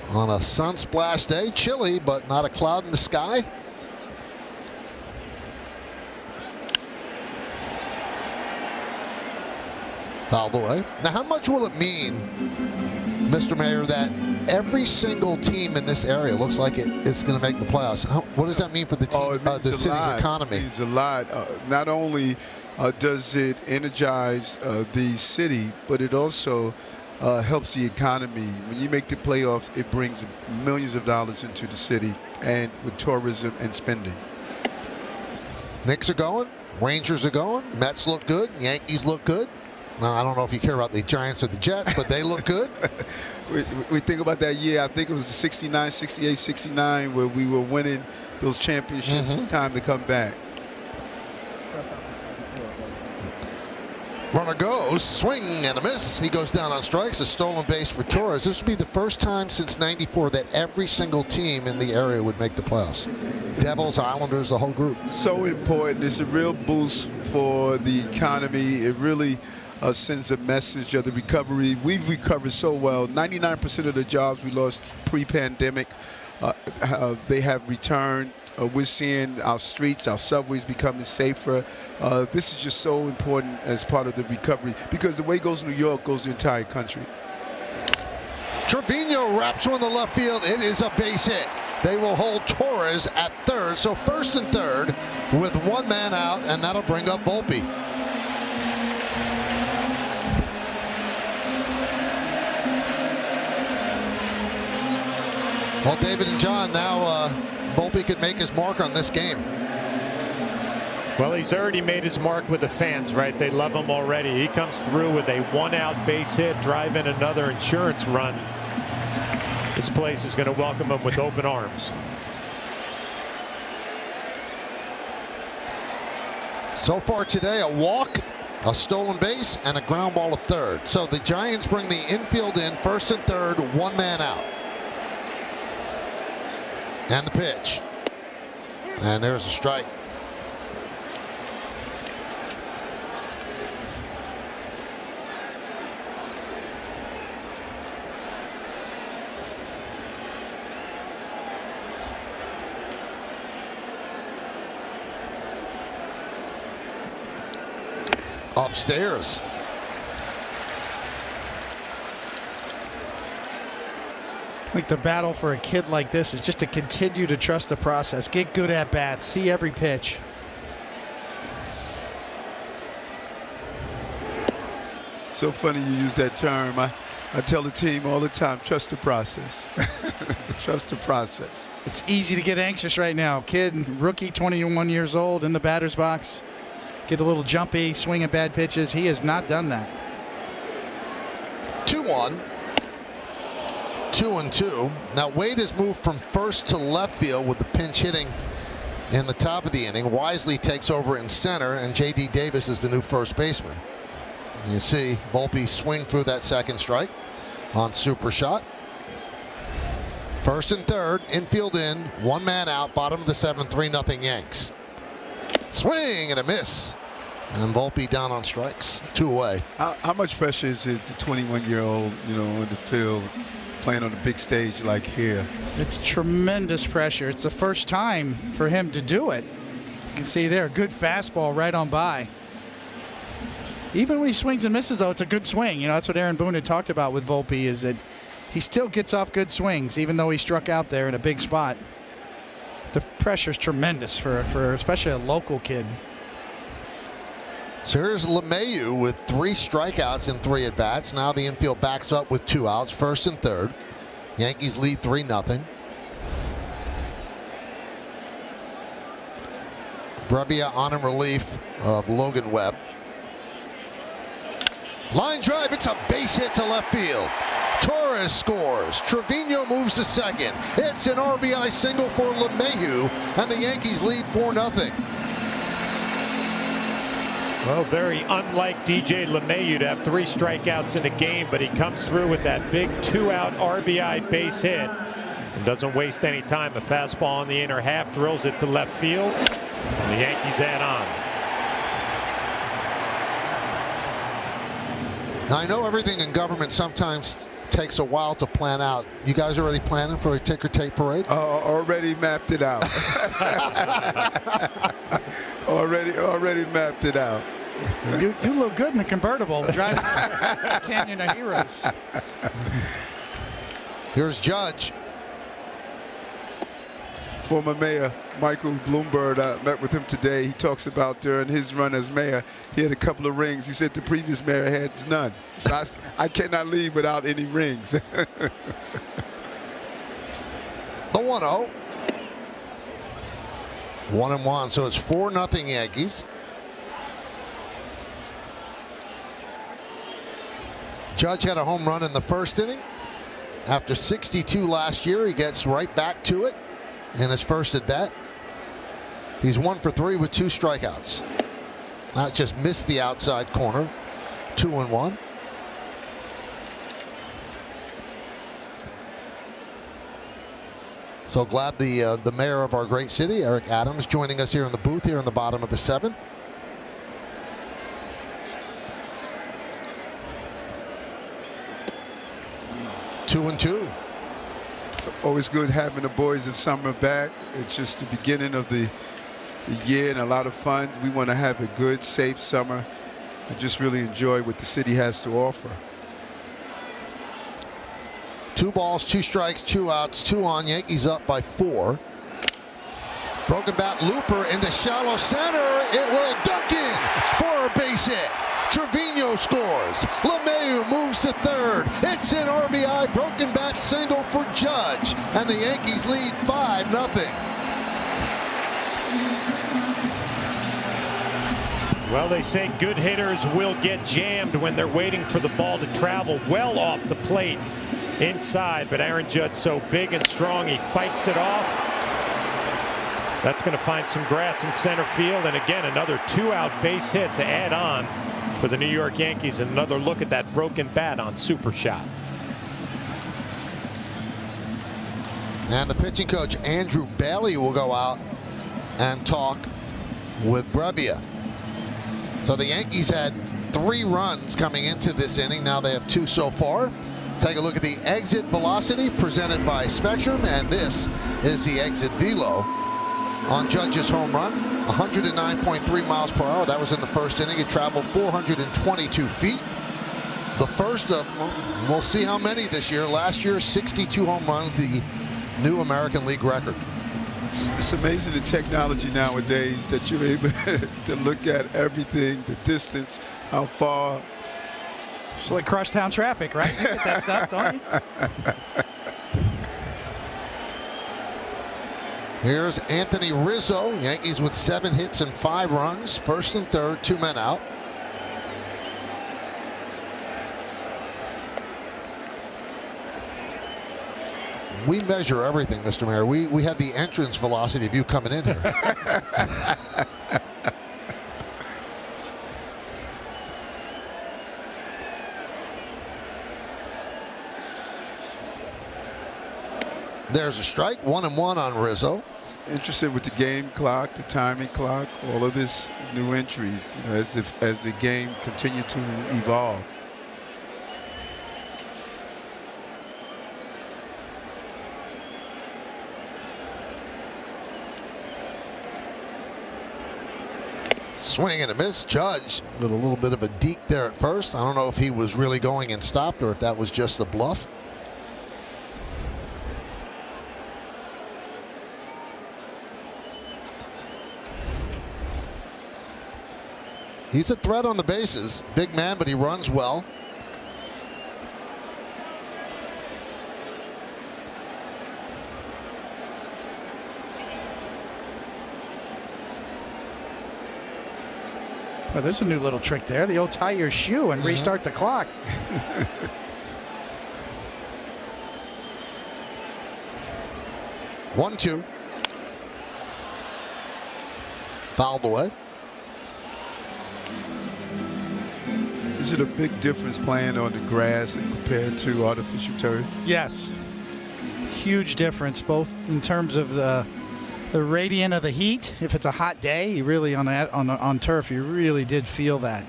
On a sun-splashed day, chilly, but not a cloud in the sky. Fouled away. Now, how much will it mean, Mr. Mayor, that every single team in this area looks like it's going to make the playoffs? What does that mean for the team, the city's economy? It means a lot. Not only does it energize the city, but it also helps the economy. When you make the playoffs, it brings millions of dollars into the city, and with tourism and spending. Knicks are going. Rangers are going. Mets look good. Yankees look good. Now, I don't know if you care about the Giants or the Jets, but they look good. we think about that year. I think it was 69, 68, 69, where we were winning those championships. It's time to come back. Runner goes, swing and a miss. He goes down on strikes. A stolen base for Torres. This would be the first time since '94 that every single team in the area would make the playoffs. Devils, Islanders, the whole group. So important. It's a real boost for the economy. It really sends a message of the recovery. We've recovered so well. 99% of the jobs we lost pre-pandemic, they have returned. We're seeing our streets, our subways becoming safer. This is just so important as part of the recovery, because the way it goes New York goes the entire country. Trevino wraps one in the left field. It is a base hit. They will hold Torres at third. So first and third with one man out, and that'll bring up Volpe. Well, David and John, now Volpe could make his mark on this game. Well, he's already made his mark with the fans, right? They love him already. He comes through with a one-out base hit, drive in another insurance run. This place is going to welcome him with open arms. So far today, a walk a stolen base, and a ground ball to third. So the Giants bring the infield in, first and third, one man out. And the pitch. And there's a strike. Upstairs. I think the battle for a kid like this is just to continue to trust the process, get good at bats, see every pitch. So funny you use that term. I tell the team all the time, trust the process. Trust the process. It's easy to get anxious right now. Kid, rookie, 21 years old, in the batter's box. Get a little jumpy, swing at bad pitches. He has not done that. 2-1. 2-2. Now Wade has moved from first to left field with the pinch hitting in the top of the inning. Wisely takes over in center, and J.D. Davis is the new first baseman. You see Volpe swing through that second strike on super shot. First and third, infield in, one man out, bottom of the seventh, 3-0 Yanks. Swing and a miss. And Volpe down on strikes, 2 away. How much pressure is it, the 21-year-old, in the field, playing on the big stage like here? It's tremendous pressure. It's the first time for him to do it. You can see there, good fastball right on by. Even when he swings and misses, though, it's a good swing. That's what Aaron Boone had talked about with Volpe, is that he still gets off good swings, even though he struck out there in a big spot. The pressure's tremendous for especially a local kid. So here's LeMahieu with 3 strikeouts and 3 at-bats. Now the infield backs up with 2 outs, first and third. Yankees lead 3-0. Brebbia on in relief of Logan Webb. Line drive, it's a base hit to left field. Torres scores. Trevino moves to second. It's an RBI single for LeMahieu, and the Yankees lead 4-0. Well, very unlike DJ LeMahieu to have 3 strikeouts in a game, but he comes through with that big 2-out RBI base hit and doesn't waste any time. A fastball in the inner half, drills it to left field, and the Yankees add on. Now, I know everything in government sometimes takes a while to plan out. You guys already planning for a ticker tape parade? Already mapped it out. already mapped it out. You look good in the convertible, driving Canyon of Heroes. Here's Judge. Former Mayor Michael Bloomberg, I met with him today. He talks about during his run as mayor, he had a couple of rings. He said the previous mayor had none. So I cannot leave without any rings. The 1-0. 1-1, so it's 4-0 Yankees. Judge had a home run in the first inning. After 62 last year, he gets right back to it in his first at bat. He's 1 for 3 with 2 strikeouts. Not just missed the outside corner. 2-1. So glad the mayor of our great city, Eric Adams, joining us here in the booth here in the bottom of the 7th. Two and two. It's always good having the boys of summer back. It's just the beginning of the year and a lot of fun. We want to have a good, safe summer and just really enjoy what the city has to offer. 2 balls, 2 strikes, 2 outs, 2 on. Yankees up by 4. Broken bat looper into shallow center. It will duck in for a base hit. Trevino scores. LeMahieu moves to third. It's an RBI broken bat single for Judge, and the Yankees lead 5-0. Well, they say good hitters will get jammed when they're waiting for the ball to travel well off the plate inside, but Aaron Judge so big and strong, he fights it off. That's going to find some grass in center field, and again another 2-out base hit to add on for the New York Yankees. And another look at that broken bat on Super Shot. And the pitching coach, Andrew Bailey, will go out and talk with Brebbia. So the Yankees had 3 runs coming into this inning. Now they have 2 so far. Take a look at the exit velocity presented by Spectrum, and this is the exit velo on Judge's home run. 109.3 miles per hour. That was in the first inning. It traveled 422 feet. The first of, we'll see how many this year. Last year, 62 home runs, the new American League record. It's amazing the technology nowadays that you're able to look at everything, the distance, how far. It's like crosstown traffic, right? You get that stuff, don't you? Here's Anthony Rizzo. Yankees with 7 hits and 5 runs. First and third, 2 men out. We measure everything, Mr. Mayor. We had the entrance velocity of you coming in here. There's a strike, 1-1 on Rizzo. Interested with the game clock, the timing clock, all of this new entries, you know, as the game continued to evolve. Swing and a miss. Judge with a little bit of a deke there at first. I don't know if he was really going and stopped or if that was just a bluff. He's a threat on the bases. Big man, but he runs well. Well, there's a new little trick there. The old tie your shoe and restart the clock. 1-2. Fouled away. Is it a big difference playing on the grass and compared to artificial turf? Yes. Huge difference, both in terms of the radiant of the heat. If it's a hot day, you really on turf, you really did feel that.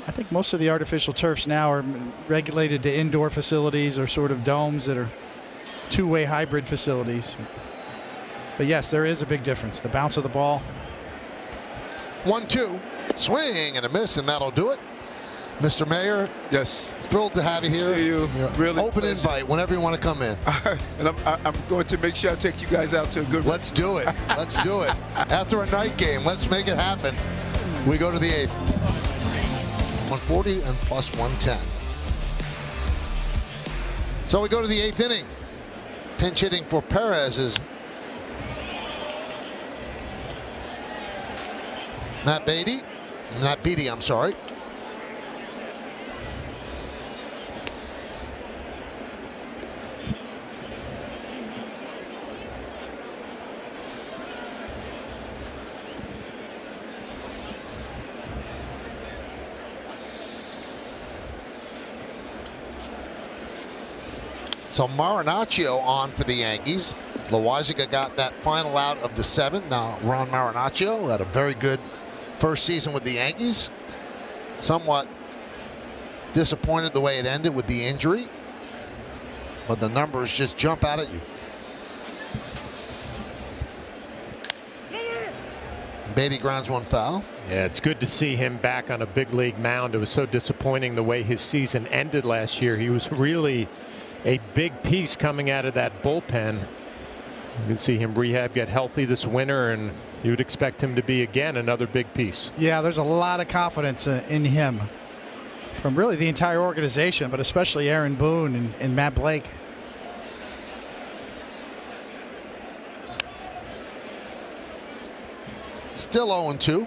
I think most of the artificial turfs now are regulated to indoor facilities or sort of domes that are two-way hybrid facilities. But yes, there is a big difference. The bounce of the ball. 1-2. Swing and a miss, and that'll do it. Mr. Mayor, yes, thrilled to have you here. See you. Really open pleasure. invite whenever you want to come in. And I'm going to make sure I take you guys out to a good. Let's do it. Let's do it. After a night game, let's make it happen. We go to the 8th. 140 and plus 110. So we go to the 8th inning. Pinch hitting for Perez is Matt Beatty, I'm sorry. So Marinaccio on for the Yankees. Loaisiga got that final out of the 7th. Now Ron Marinaccio had a very good first season with the Yankees. Somewhat disappointed the way it ended with the injury. But the numbers just jump out at you. Beatty grounds one foul. Yeah, it's good to see him back on a big league mound. It was so disappointing the way his season ended last year. He was really a big piece coming out of that bullpen. You can see him rehab, get healthy this winter, and you would expect him to be, again, another big piece. Yeah, there's a lot of confidence in him from really the entire organization, but especially Aaron Boone and Matt Blake. Still 0-2. You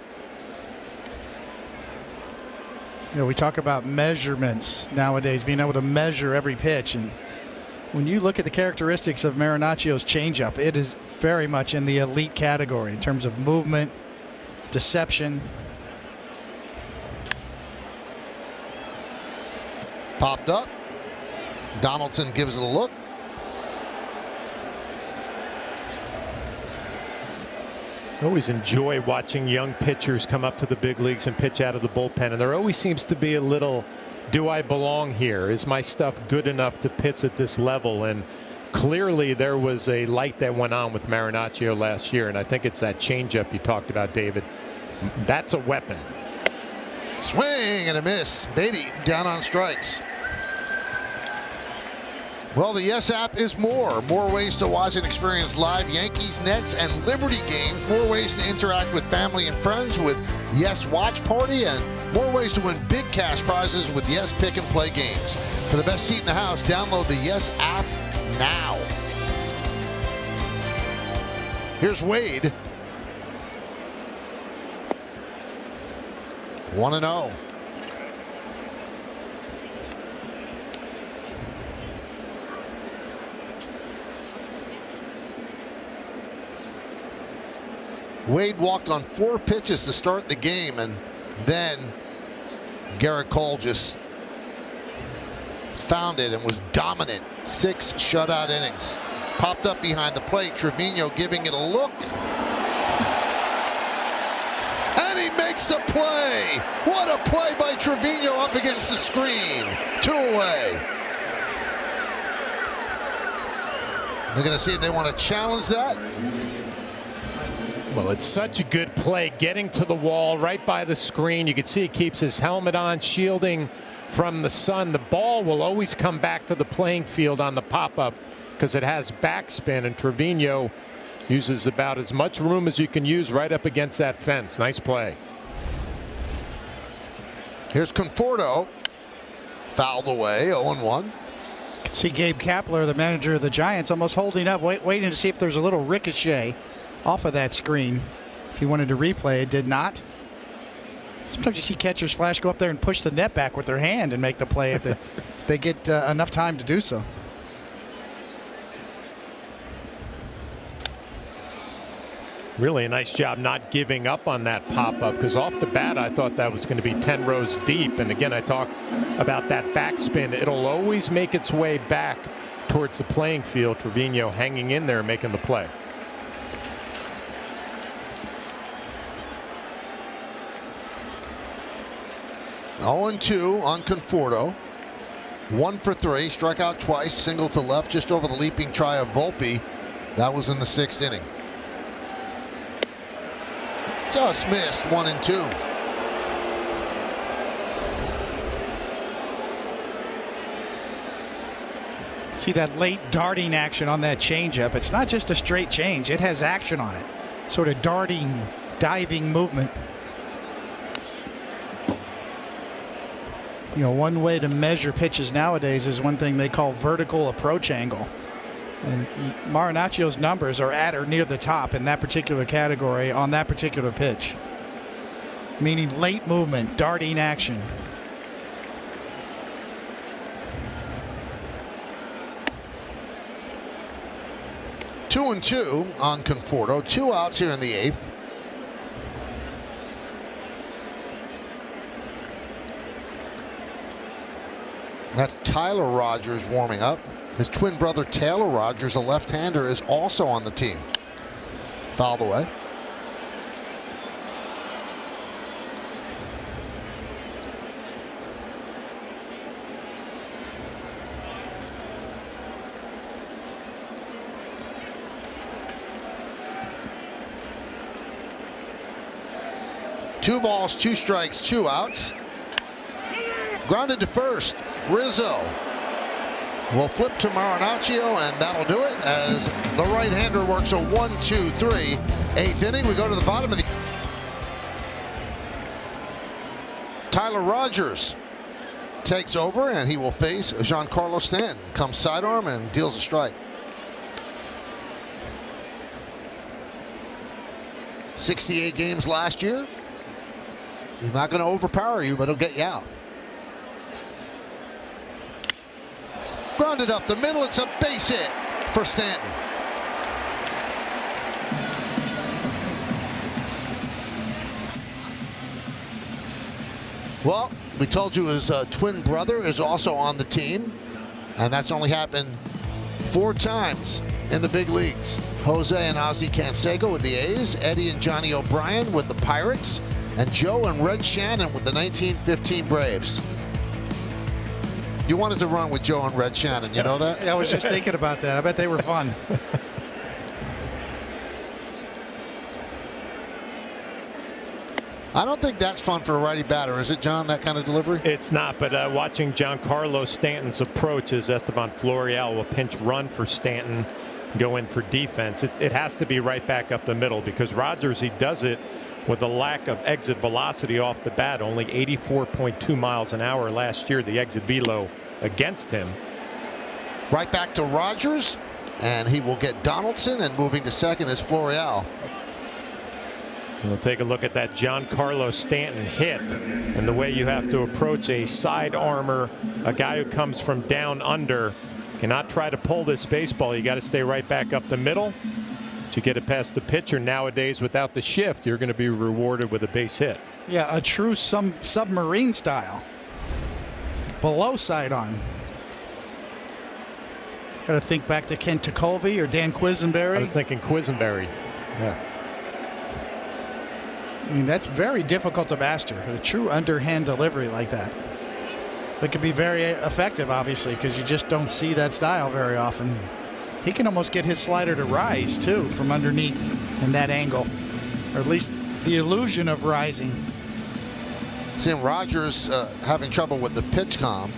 know, we talk about measurements nowadays, being able to measure every pitch. And when you look at the characteristics of Marinaccio's changeup, it is very much in the elite category in terms of movement, deception. Popped up. Donaldson gives it a look. Always enjoy watching young pitchers come up to the big leagues and pitch out of the bullpen. And there always seems to be a little, do I belong here? Is my stuff good enough to pitch at this level? And clearly there was a light that went on with Marinaccio last year. And I think it's that changeup you talked about, David. That's a weapon. Swing and a miss. Beatty down on strikes. Well, the Yes app is more. More ways to watch and experience live Yankees, Nets, and Liberty games. More ways to interact with family and friends with Yes Watch Party. And more ways to win big cash prizes with Yes Pick and Play games. For the best seat in the house, download the Yes app now. Here's Wade. 1-0. Wade walked on 4 pitches to start the game, and then Garrett Cole just found it and was dominant. 6 shutout innings. Popped up behind the plate. Trevino giving it a look. And he makes the play. What a play by Trevino up against the screen. 2 away. They're going to see if they want to challenge that. Well, it's such a good play, getting to the wall right by the screen. You can see he keeps his helmet on, shielding from the sun. The ball will always come back to the playing field on the pop-up because it has backspin, and Trevino uses about as much room as you can use right up against that fence. Nice play. Here's Conforto. Fouled away, 0-1. See Gabe Kapler, the manager of the Giants, almost holding up, waiting to see if there's a little ricochet off of that screen. If he wanted to replay it, did not. Sometimes you see catchers flash go up there and push the net back with their hand and make the play if they get enough time to do so. Really a nice job not giving up on that pop-up, because off the bat I thought that was going to be 10 rows deep. And again, I talk about that backspin. It'll always make its way back towards the playing field. Trevino hanging in there, making the play. Oh, 2 on Conforto. 1 for 3, struck out twice, single to left, just over the leaping try of Volpe. That was in the 6th inning. Just missed. 1-2. See that late darting action on that changeup. It's not just a straight change. It has action on it. Sort of darting, diving movement. You know, one way to measure pitches nowadays is one thing they call vertical approach angle. And Marinaccio's numbers are at or near the top in that particular category on that particular pitch. Meaning late movement, darting action. Two and 2 on Conforto. 2 outs here in the 8th. That's Tyler Rogers warming up. His twin brother Taylor Rogers, a left-hander, is also on the team. Fouled away. Two balls, 2 strikes, 2 outs. Grounded to first. Rizzo will flip to Marinaccio, and that'll do it as the right-hander works a 1-2-3 8th inning. We go to the bottom of the. Tyler Rogers takes over, and he will face Giancarlo Stanton. Comes sidearm and deals a strike. 68 games last year. He's not going to overpower you, but he'll get you out. Grounded up the middle. It's a base hit for Stanton. Well, We told you his twin brother is also on the team, and that's only happened 4 times in the big leagues. Jose and Ozzie Canseco with the A's, Eddie and Johnny O'Brien with the Pirates, and Joe and Red Shannon with the 1915 Braves. You wanted to run with Joe and Red Shannon, you know that? Yeah, I was just thinking about that. I bet they were fun. I don't think that's fun for a righty batter, is it, John, that kind of delivery? It's not, but watching Giancarlo Stanton's approach as Estevan Florial will pinch run for Stanton, go in for defense. It has to be right back up the middle because Rogers, he does it with a lack of exit velocity off the bat, only 84.2 miles an hour last year, the exit velo against him. Right back to Rogers, and he will get Donaldson, and moving to second is Florial. We'll take a look at that Giancarlo Stanton hit and the way you have to approach a side armor, a guy who comes from down under. Cannot try to pull this baseball. You got to stay right back up the middle. To get it past the pitcher nowadays without the shift, you're going to be rewarded with a base hit. Yeah, a true submarine style. Below sidearm. Got to think back to Kent Tekulve or Dan Quisenberry. I was thinking Quisenberry. Yeah. I mean, that's very difficult to master, a true underhand delivery like that. That could be very effective, obviously, because you just don't see that style very often. He can almost get his slider to rise, too, from underneath in that angle, or at least the illusion of rising. Seeing Rogers having trouble with the pitch calm.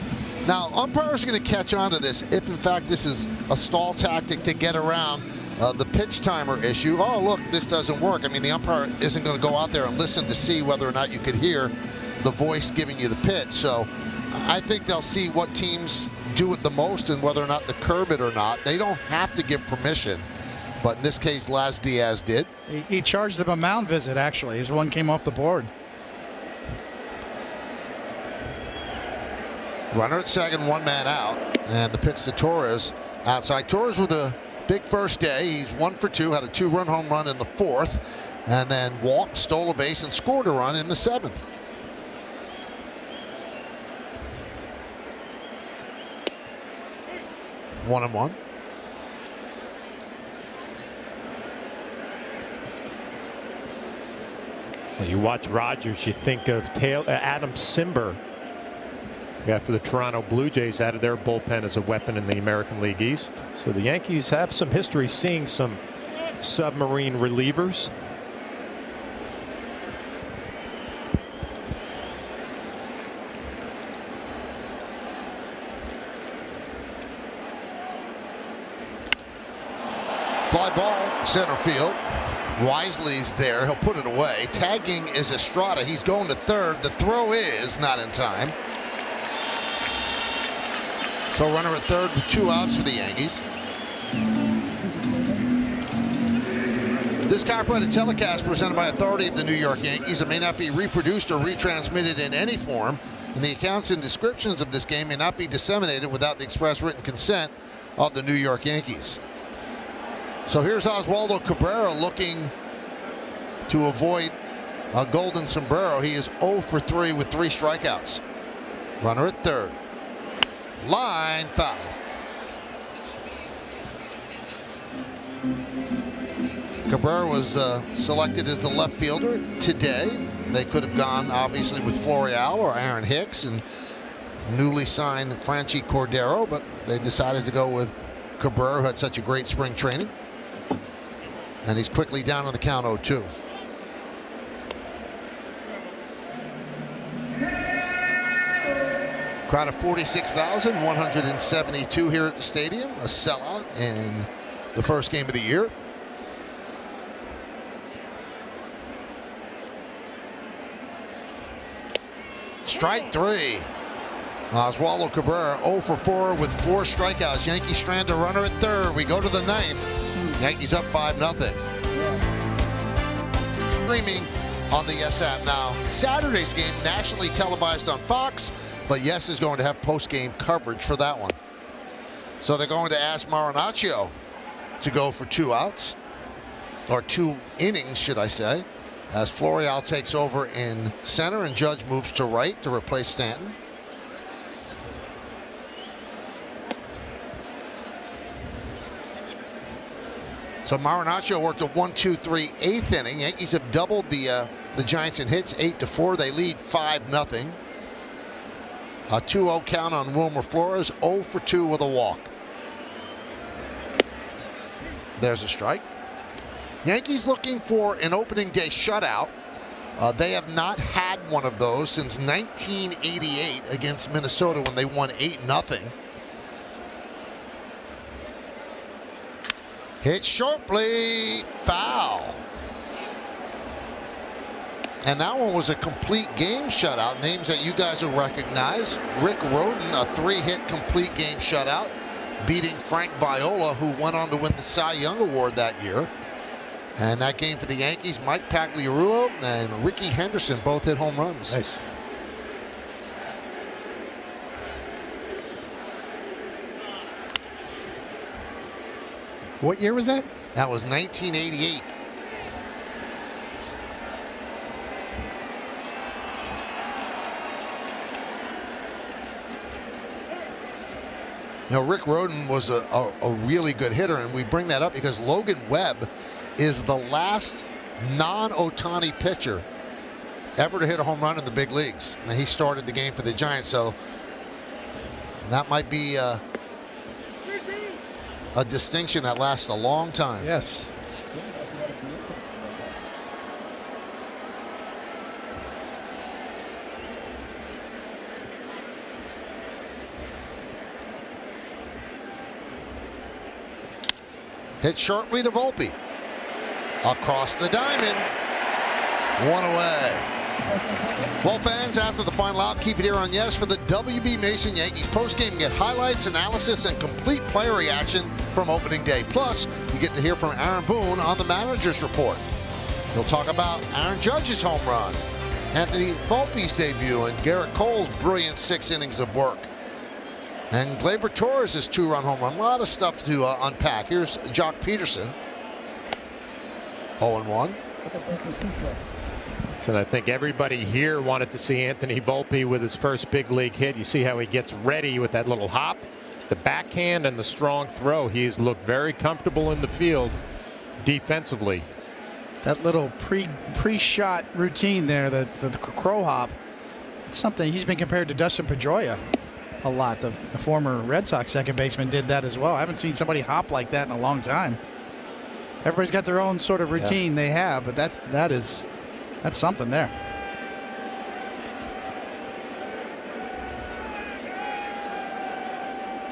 Now, umpires are going to catch on to this if, in fact, this is a stall tactic to get around the pitch timer issue. Oh, look, this doesn't work. I mean, the umpire isn't going to go out there and listen to see whether or not you could hear the voice giving you the pitch. So I think they'll see what teams do it the most and whether or not to curb it or not. They don't have to give permission, but in this case, Laz Diaz did. He charged him a mound visit, actually. His one came off the board. Runner at second, 1 man out, and the pitch to Torres outside. Torres with a big first day. He's 1 for 2, had a 2-run home run in the 4th, and then walked, stole a base, and scored a run in the 7th. One and one. When you watch Rogers, you think of Adam Simber. Yeah, for the Toronto Blue Jays, out of their bullpen as a weapon in the American League East. So the Yankees have some history seeing some submarine relievers. Fly ball, center field. Wisely's there. He'll put it away. Tagging is Estrada. He's going to third. The throw is not in time. So runner at third with 2 outs for the Yankees. This copyrighted telecast presented by authority of the New York Yankees. It may not be reproduced or retransmitted in any form, and the accounts and descriptions of this game may not be disseminated without the express written consent of the New York Yankees. So here's Oswaldo Cabrera looking to avoid a golden sombrero. He is 0 for 3 with 3 strikeouts. Runner at third. Line foul. Cabrera was selected as the left fielder today. They could have gone obviously with Florial or Aaron Hicks and newly signed Franchi Cordero, but they decided to go with Cabrera, who had such a great spring training. And he's quickly down on the count 0-2. Crowd of 46,172 here at the stadium. A sellout in the first game of the year. Strike 3. Oswaldo Cabrera 0 for 4 with 4 strikeouts. Yankees strand a runner at third. We go to the 9th. Yankees up 5-0. Streaming on the Yes app now. Saturday's game nationally televised on Fox, but Yes is going to have post-game coverage for that one. So they're going to ask Marinaccio to go for 2 outs, or 2 innings, should I say. as Florial takes over in center and Judge moves to right to replace Stanton. So Marinaccio worked a 1-2-3 eighth inning. Yankees have doubled the Giants in hits, 8-4. They lead 5-0. A 2-0 count on Wilmer Flores, 0 for 2 with a walk. There's a strike. Yankees looking for an opening day shutout. They have not had one of those since 1988 against Minnesota when they won 8-0. Hit sharply, foul. And that one was a complete game shutout. Names that you guys will recognize. Rick Rhoden, a 3-hit complete game shutout, beating Frank Viola, who went on to win the Cy Young Award that year. And that game for the Yankees, Mike Pagliarulo and Ricky Henderson both hit home runs. Nice. What year was that? That was 1988. You know, Rick Rhoden was a really good hitter, and we bring that up because Logan Webb is the last non-Ohtani pitcher ever to hit a home run in the big leagues. And he started the game for the Giants, so that might be a distinction that lasts a long time. Yes. Hit sharply to Volpe. Across the diamond. One away. Well, fans, after the final out, keep it here on Yes for the WB Mason Yankees postgame. Get highlights, analysis, and complete player reaction from opening day. Plus, you get to hear from Aaron Boone on the Manager's Report. He'll talk about Aaron Judge's home run, Anthony Volpe's debut, and Garrett Cole's brilliant 6 innings of work. And Gleyber Torres' 2-run home run. A lot of stuff to unpack. Here's Jock Peterson. 0-1. So I think everybody here wanted to see Anthony Volpe with his first big league hit. You see how he gets ready with that little hop, the backhand, and the strong throw. He's looked very comfortable in the field defensively. That little pre-shot routine there, the crow hop, it's something he's been compared to Dustin Pedroia a lot. The former Red Sox second baseman did that as well. I haven't seen somebody hop like that in a long time. Everybody's got their own sort of routine they have, but that's something there.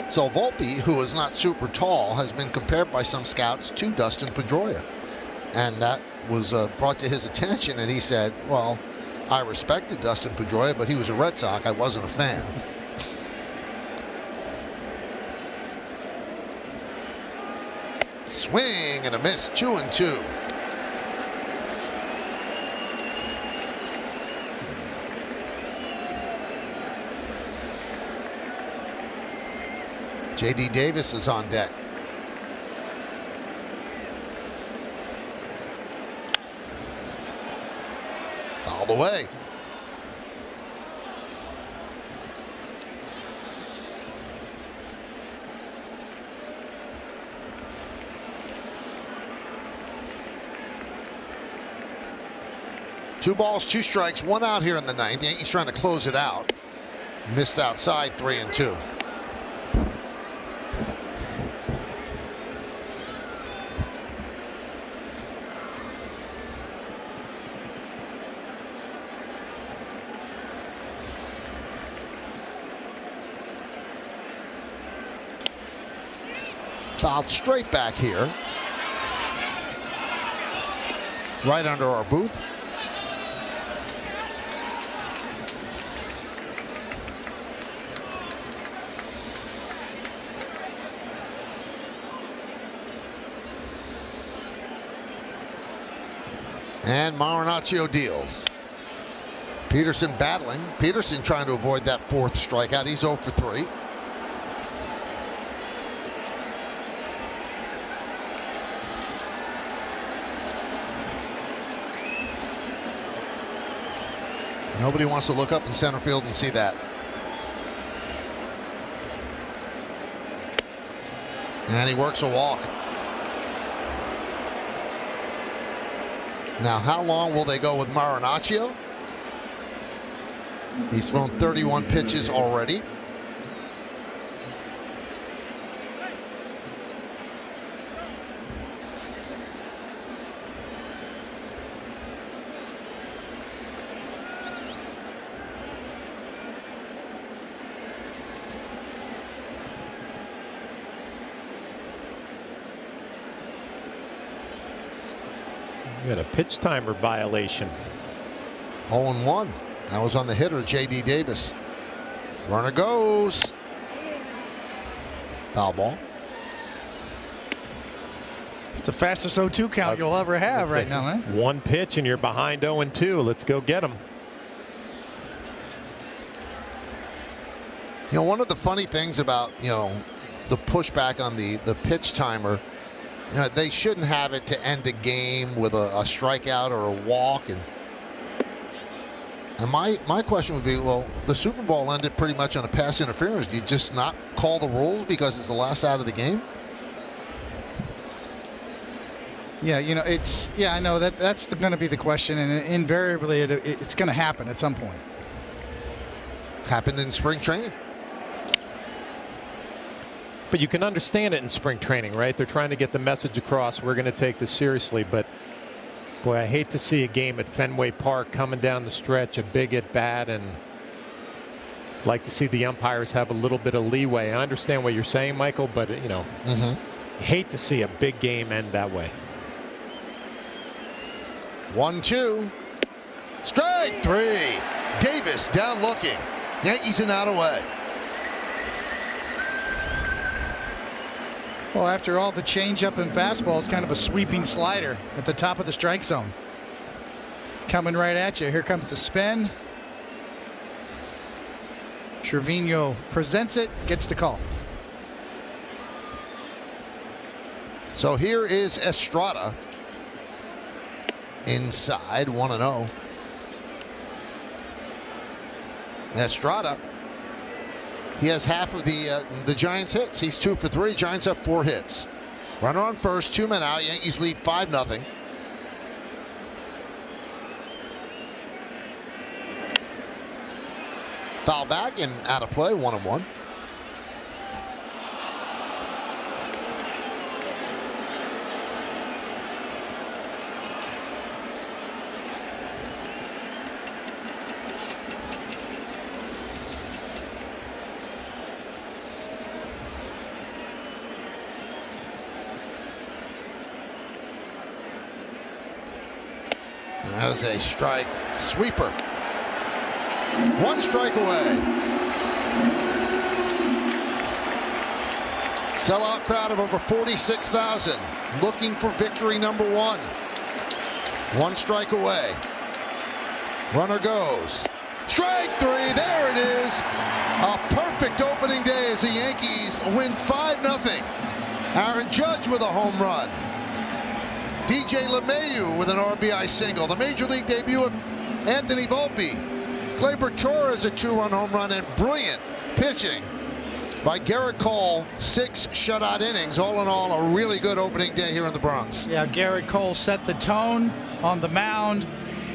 So Volpe, who is not super tall, has been compared by some scouts to Dustin Pedroia. And that was brought to his attention, and he said, well, I respected Dustin Pedroia, but he was a Red Sox. I wasn't a fan. Swing and a miss, 2-2. J.D. Davis is on deck. Fouled away. Two balls, 2 strikes, 1 out here in the 9th. The Yankees trying to close it out. Missed outside, 3-2. Fouled straight back here. Right under our booth. And Marinaccio deals. Peterson battling. Peterson trying to avoid that 4th strikeout. He's 0 for 3. Nobody wants to look up in center field and see that. And he works a walk. Now, how long will they go with Marinaccio? He's thrown 31 pitches already. You got a pitch timer violation. 0-1. That was on the hitter, J.D. Davis. Runner goes. Foul ball. It's the fastest 0-2 count you'll ever have right now, man. One pitch and you're behind 0-2. Let's go get him. You know, one of the funny things about, the pushback on the pitch timer, they shouldn't have it to end a game with a strikeout or a walk. And my question would be, well, the Super Bowl ended pretty much on a pass interference. Do you just not call the rules because it's the last out of the game? Yeah, I know that's going to be the question, and invariably it's going to happen at some point. Happened in spring training. But you can understand it in spring training, right? They're trying to get the message across. We're going to take this seriously. But, boy, I hate to see a game at Fenway Park coming down the stretch, a big at bat, and like to see the umpires have a little bit of leeway. I understand what you're saying, Michael, but, hate to see a big game end that way. 1-2. Strike 3. Davis down looking. Yankees are not away. Well, after all the changeup and fastball, it's kind of a sweeping slider at the top of the strike zone. Coming right at you. Here comes the spin. Trevino presents it, gets the call. So here is Estrada. Inside, 1-0. Estrada. He has half of the Giants' hits. He's 2 for 3. Giants have 4 hits. Runner on first, 2 men out. Yankees lead 5-0. Foul back and out of play, 1-1. That was a strike sweeper. 1 strike away. Sellout crowd of over 46,000 looking for victory number 1. 1 strike away. Runner goes. Strike 3. There it is. A perfect opening day as the Yankees win 5-0. Aaron Judge with a home run. DJ LeMahieu with an RBI single. The Major League debut of Anthony Volpe. Gleyber Torres a 2-run home run, and brilliant pitching by Garrett Cole. 6 shutout innings. All in all, a really good opening day here in the Bronx. Yeah, Garrett Cole set the tone on the mound.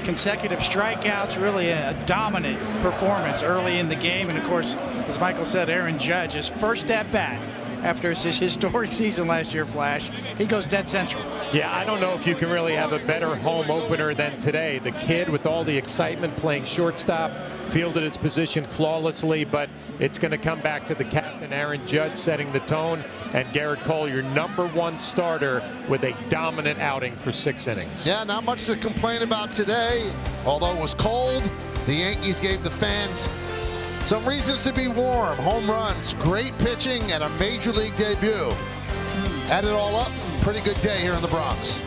Consecutive strikeouts, really a dominant performance early in the game. And of course, as Michael said, Aaron Judge, his first at bat after his historic season last year, Flash, he goes dead central. Yeah, I don't know if you can really have a better home opener than today. The kid with all the excitement playing shortstop, fielded his position flawlessly, but it's going to come back to the captain, Aaron Judge, setting the tone, and Garrett Cole, your number 1 starter, with a dominant outing for 6 innings. Yeah, not much to complain about today. Although it was cold, the Yankees gave the fans some reasons to be warm. Home runs, great pitching, and a Major League debut. Add it all up, pretty good day here in the Bronx.